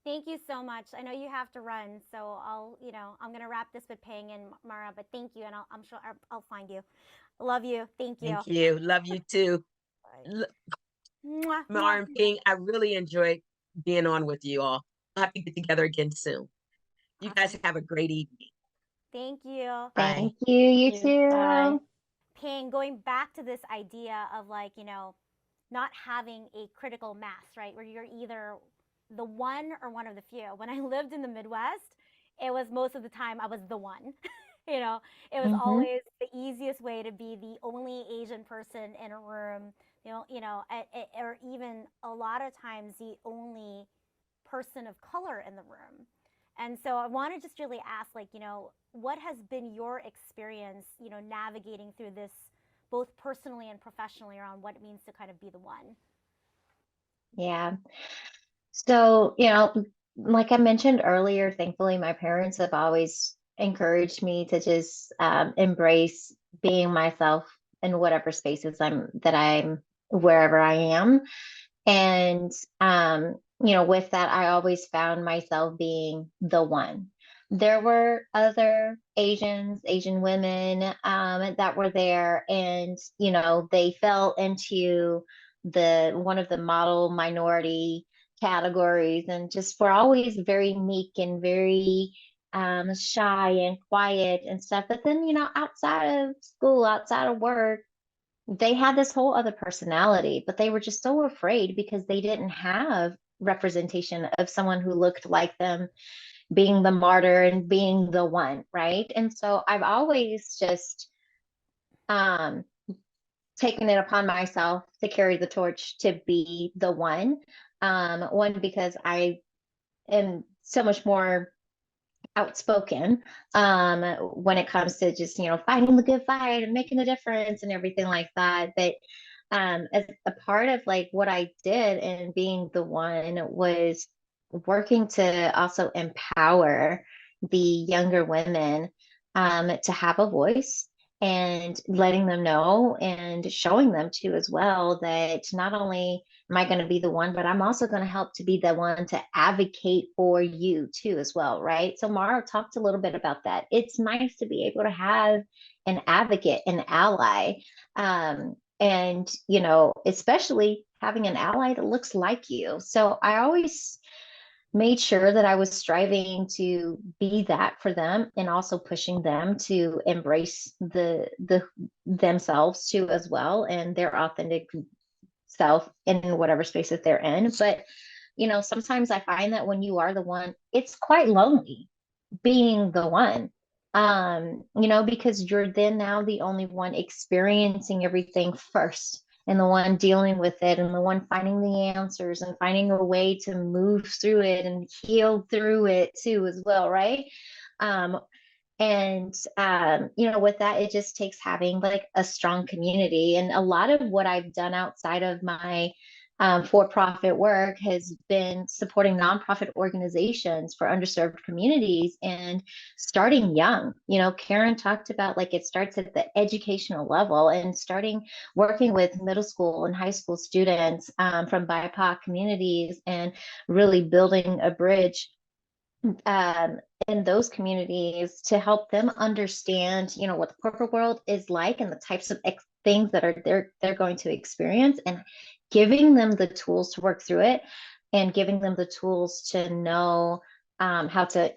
Thank you so much. I know you have to run, so I'm going to wrap this with Pang and Mara, but thank you, and I'm sure I'll find you. Love you. Thank you. Thank you. Love you too. Mwah, Mara mwah. and Ping, I really enjoyed being on with you all. We'll have to get together again soon. You guys have a great evening. Thank you. Bye. Thank you. You too. Bye. Pang, going back to this idea of not having a critical mass, right? Where you're either the one or one of the few. When I lived in the Midwest, it was most of the time I was the one. It was always the easiest way to be the only Asian person in a room, or even a lot of times the only person of color in the room. And so I want to just really ask, what has been your experience, navigating through this, both personally and professionally, around what it means to kind of be the one? Yeah. So, like I mentioned earlier, thankfully, my parents have always encouraged me to just embrace being myself in whatever spaces I'm wherever I am. And, with that, I always found myself being the one. There were other Asian women that were there, and, they fell into one of the model minority categories, and just were always very meek and very shy and quiet and stuff. But then, outside of school, outside of work, they had this whole other personality, but they were just so afraid because they didn't have representation of someone who looked like them being the martyr and being the one, right? And so I've always just um taken it upon myself to carry the torch to be the one. One, because I am so much more outspoken when it comes to just, fighting the good fight and making a difference and everything like that. But as a part of like what I did and being the one was working to also empower the younger women to have a voice and letting them know and showing them too as well that not only am I going to be the one, but I'm also going to help to be the one to advocate for you too as well, right? So Mara talked a little bit about that. It's nice to be able to have an advocate, an ally, and especially having an ally that looks like you. So I always made sure that I was striving to be that for them and also pushing them to embrace the themselves too as well and their authentic self in whatever space that they're in. But sometimes I find that when you are the one, it's quite lonely being the one. Because you're then now the only one experiencing everything first and the one dealing with it and the one finding the answers and finding a way to move through it and heal through it too as well, right? um, with that, it just takes having like a strong community. And a lot of what I've done outside of my for-profit work has been supporting nonprofit organizations for underserved communities and starting young. Karen talked about like it starts at the educational level and starting working with middle school and high school students from BIPOC communities and really building a bridge um, in those communities to help them understand, what the corporate world is like and the types of things that are they're going to experience, and giving them the tools to work through it, and giving them the tools to know how to,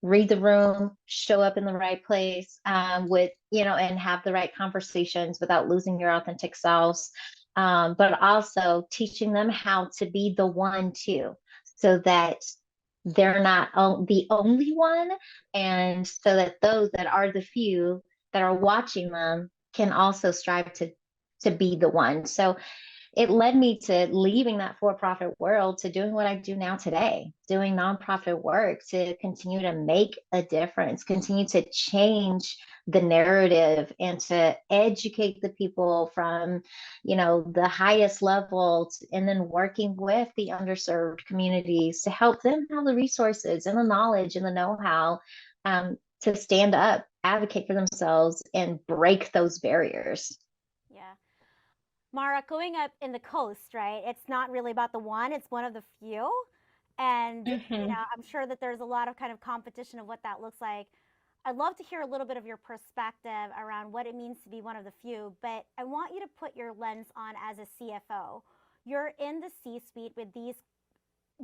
read the room, show up in the right place with, and have the right conversations without losing your authentic selves. But also teaching them how to be the one too, so that they're not the only one, and so that those that are the few that are watching them can also strive to be the one. So it led me to leaving that for-profit world to doing what I do now today, doing nonprofit work to continue to make a difference, continue to change the narrative and to educate the people from, the highest levels, and then working with the underserved communities to help them have the resources and the knowledge and the know-how to stand up, advocate for themselves, and break those barriers. Yeah. Mara, growing up in the coast, right? It's not really about the one, it's one of the few. And, Mm-hmm. I'm sure that there's a lot of kind of competition of what that looks like. I'd love to hear a little bit of your perspective around what it means to be one of the few, but I want you to put your lens on as a CFO. You're in the C suite with these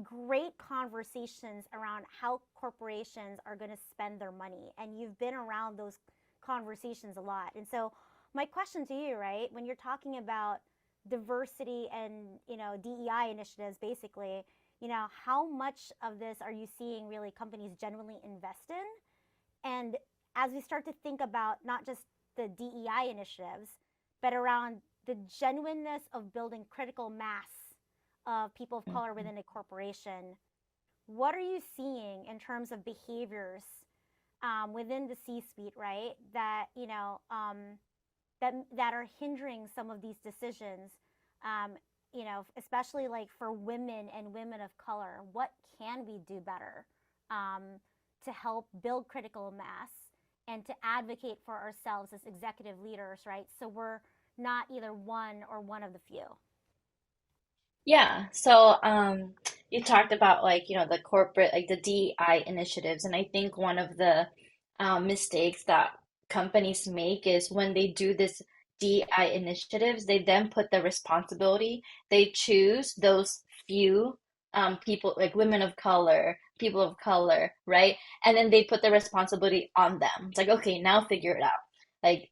great conversations around how corporations are going to spend their money, and you've been around those conversations a lot. And so my question to you, right, when you're talking about diversity and DEI initiatives, basically, how much of this are you seeing really companies genuinely invest in? And as we start to think about not just the DEI initiatives, but around the genuineness of building critical mass of people of color within a corporation, what are you seeing in terms of behaviors within the C-suite, right? That that are hindering some of these decisions. Especially like for women and women of color. What can we do better to help build critical mass and to advocate for ourselves as executive leaders, right? So we're not either one or one of the few. Yeah, so you talked about like, the corporate, like the DEI initiatives, and I think one of the mistakes that companies make is when they do this DEI initiatives, they then put the responsibility, they choose those few people, like women of color, people of color, right? And then they put the responsibility on them. It's like, okay, now figure it out. Like,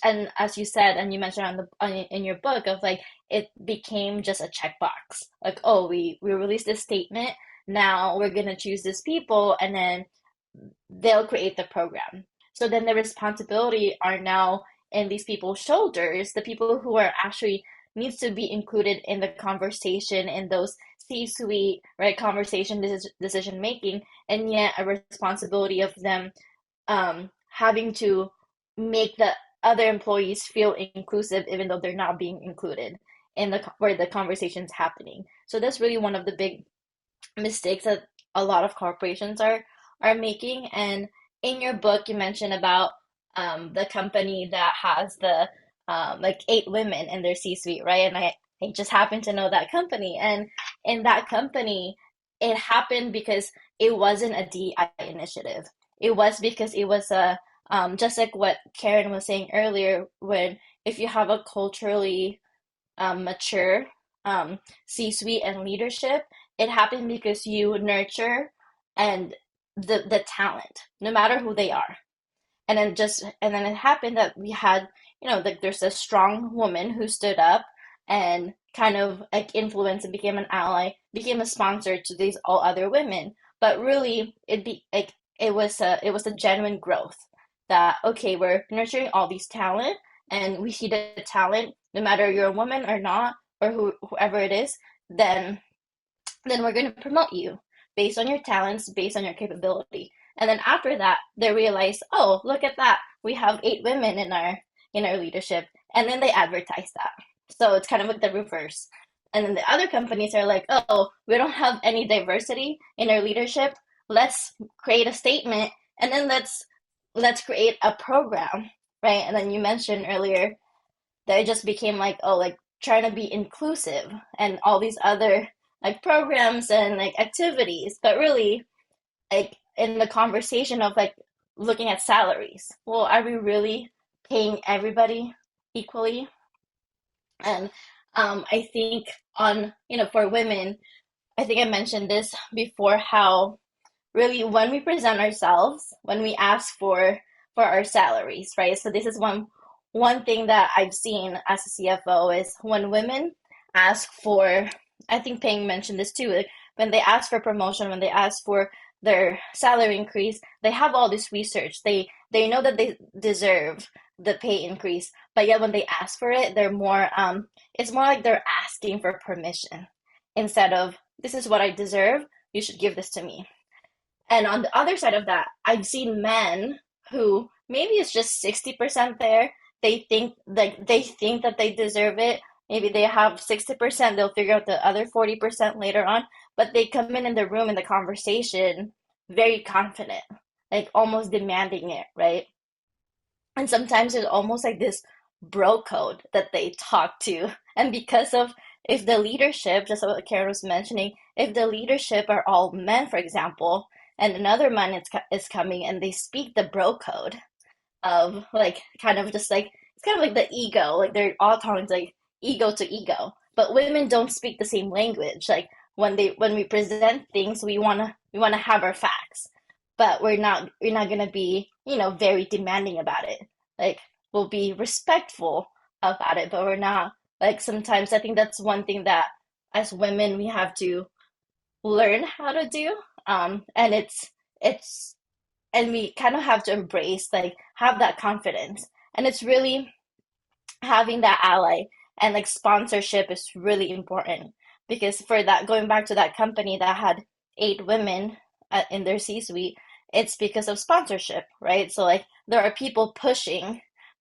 and as you said, and you mentioned in your book, of like it became just a checkbox. Like, oh, we released this statement. Now we're gonna choose these people, and then they'll create the program. So then the responsibility are now in these people's shoulders, the people who are actually needs to be included in the conversation, in those C-suite, right, conversation decision making, and yet a responsibility of them having to make the other employees feel inclusive, even though they're not being included in the where the conversation's happening. So that's really one of the big mistakes that a lot of corporations are making. And in your book, you mentioned about the company that has the like 8 women in their C-suite, right? And I just happen to know that company. And in that company, it happened because it wasn't a DEI initiative. It was because it was a just like what Karen was saying earlier, when if you have a culturally mature C-suite and leadership, it happened because you nurture and the talent, no matter who they are. And then it happened that we had, like there's a strong woman who stood up and kind of like influenced and became an ally, became a sponsor to these all other women. But really, it was a genuine growth that, okay, we're nurturing all these talent, and we see the talent, no matter you're a woman or not, or whoever it is, then we're going to promote you based on your talents, based on your capability. And then after that, they realize, oh, look at that, we have 8 women in our leadership, and then they advertise that. So it's kind of like the reverse. And then the other companies are like, oh, we don't have any diversity in our leadership. Let's create a statement, and then let's create a program, right? And then you mentioned earlier that it just became like, oh, like trying to be inclusive and all these other like programs and like activities, but really like in the conversation of like looking at salaries, well, are we really paying everybody equally? And I think on, for women, I think I mentioned this before, how really when we present ourselves, when we ask for our salaries, right? So this is one thing that I've seen as a CFO is when women ask for, I think Pang mentioned this too, like when they ask for promotion, when they ask for their salary increase, they have all this research. They know that they deserve the pay increase, but yet when they ask for it, they're more it's more like they're asking for permission instead of, this is what I deserve, you should give this to me. And on the other side of that, I've seen men who maybe it's just 60% there. They think that they deserve it. Maybe they have 60%, they'll figure out the other 40% later on, but they come in the room in the conversation very confident, like almost demanding it, right? And sometimes it's almost like this bro code that they talk to. And because of, if the leadership, just what Karen was mentioning, if the leadership are all men, for example, and another man is coming and they speak the bro code of like kind of just like, it's kind of like the ego, like they're all talking like ego to ego, but women don't speak the same language. Like when we present things, we want to have our facts, but we're not going to be, very demanding about it. Like we'll be respectful about it, but we're not, like sometimes I think that's one thing that as women we have to learn how to do. And it's and we kind of have to embrace, like have that confidence, and it's really having that ally, and like sponsorship is really important, because for that, going back to that company that had 8 women in their C-suite, it's because of sponsorship, right? So like there are people pushing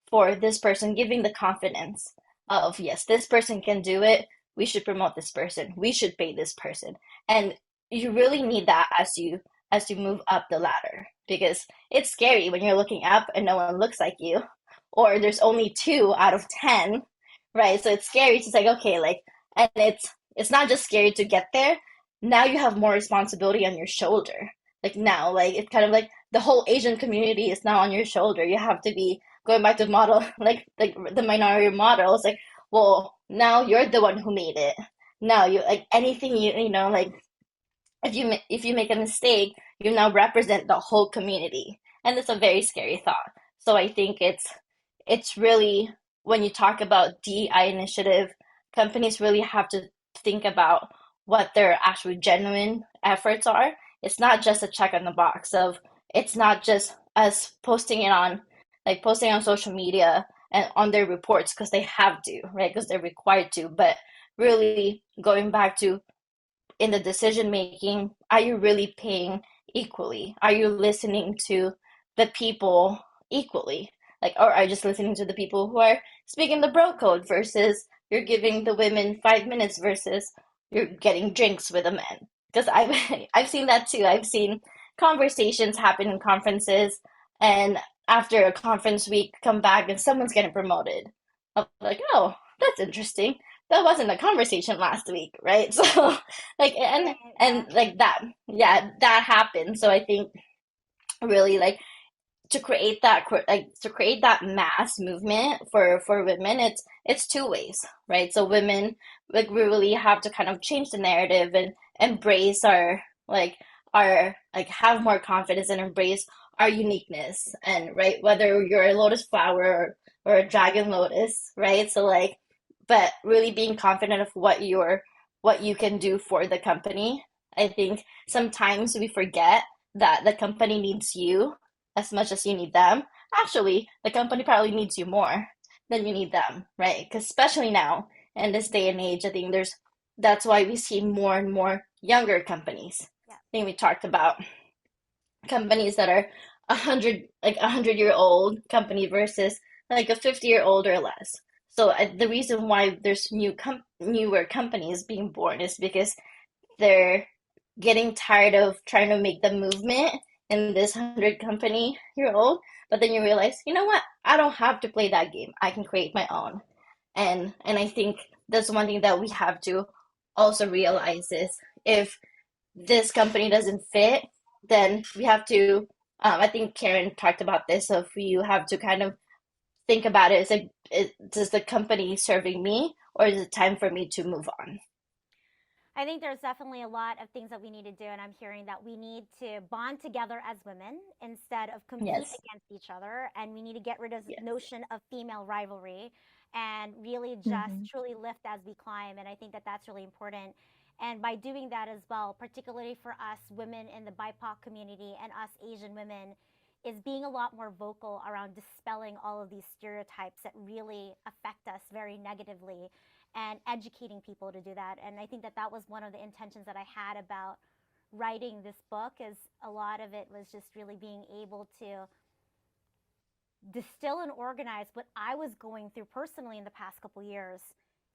for this person, giving the confidence of, yes, this person can do it, we should promote this person, we should pay this person. And you really need that as you move up the ladder, because it's scary when you're looking up and no one looks like you, or there's only 2 out of 10, right? So it's scary. It's just like, okay, like, and it's not just scary to get there. Now you have more responsibility on your shoulder. Like now, like it's kind of like the whole Asian community is now on your shoulder. You have to be going back to model, like the minority model. It's like, well, now you're the one who made it. Now you, like anything like if you make a mistake, you now represent the whole community, and it's a very scary thought. So I think it's really, when you talk about DEI initiative, companies really have to think about what their actual genuine efforts are. It's not just a check on the box of, it's not just us posting it on, like posting on social media and on their reports because they have to, right? Because they're required to, but really going back to, in the decision making, are you really paying equally? Are you listening to the people equally? Like, or are you just listening to the people who are speaking the bro code versus you're giving the women 5 minutes versus you're getting drinks with the men? Because I've I've seen that too. I've seen conversations happen in conferences, and after a conference week, come back and someone's getting promoted. I'm like, oh, that's interesting. That wasn't a conversation last week, right? So like, and like that, yeah, that happened. So I think really like to create that mass movement for women, it's two ways, right? So women, like, we really have to kind of change the narrative and embrace our like have more confidence and embrace our uniqueness, and right, whether you're a lotus flower or a dragon lotus, right? So like, but really being confident of what you can do for the company. I think sometimes we forget that the company needs you as much as you need them. Actually, the company probably needs you more than you need them, right? Because especially now in this day and age, I think that's why we see more and more younger companies. Yeah. I think we talked about companies that are 100-year-old company versus like a 50-year-old or less. So the reason why there's newer companies being born is because they're getting tired of trying to make the movement in this 100-company-year-old, but then you realize, you know what? I don't have to play that game. I can create my own. And I think that's one thing that we have to also realize is, if this company doesn't fit, then we have to, I think Karen talked about this, so if you have to kind of think about it, does the company serving me, or is it time for me to move on? I think there's definitely a lot of things that we need to do, and I'm hearing that we need to bond together as women instead of compete Yes, against each other, and we need to get rid of the yes. notion of female rivalry and really just Mhm. truly lift as we climb. And I think that that's really important. And by doing that as well, particularly for us women in the BIPOC community and us Asian women, is being a lot more vocal around dispelling all of these stereotypes that really affect us very negatively, and educating people to do that. And I think that that was one of the intentions that I had about writing this book, is a lot of it was just really being able to distill and organize what I was going through personally in the past couple years,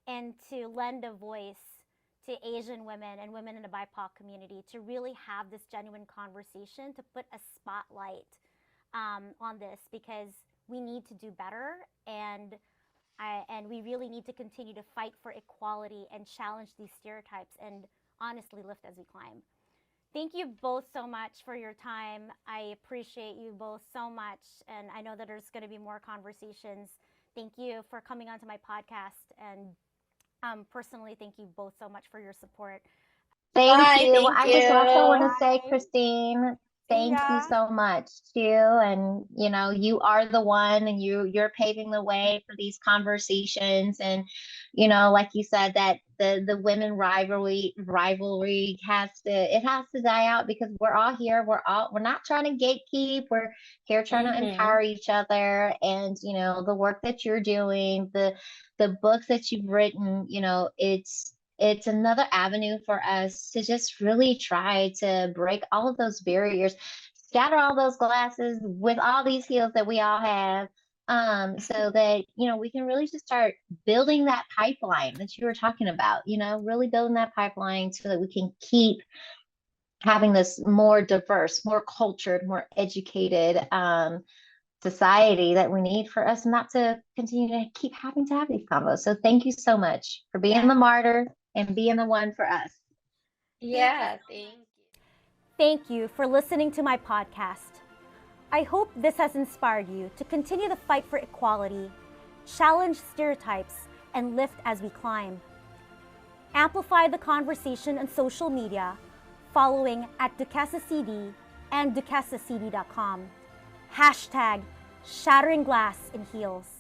and to lend a voice to Asian women and women in the BIPOC community to really have this genuine conversation, to put a spotlight on this, because we need to do better, and we really need to continue to fight for equality and challenge these stereotypes and honestly lift as we climb. Thank you both so much for your time. I appreciate you both so much, and I know that there's going to be more conversations. Thank you for coming onto my podcast, and personally, thank you both so much for your support. Thank Bye, you. Well, thank I just also want you. to say, Bye. Christine, See thank you ya. so much too. And you are the one, and you're paving the way for these conversations. And like you said, that the women rivalry has to die out, because we're all here. We're not trying to gatekeep. We're here trying to Mm-hmm. empower each other. And the work that you're doing, the books that you've written, it's another avenue for us to just really try to break all of those barriers, shatter all those glasses with all these heels that we all have, so that we can really just start building that pipeline that you were talking about, really building that pipeline so that we can keep having this more diverse, more cultured, more educated society that we need, for us not to continue to keep having to have these combos. So thank you so much for being Yeah. the martyr and being the one for us. Thank you Yeah, so thank much. you. Thank you for listening to my podcast. I hope this has inspired you to continue the fight for equality, challenge stereotypes, and lift as we climb. Amplify the conversation on social media, following at DuquesaCD and DuquesaCD.com. Hashtag Shattering Glass in Heels.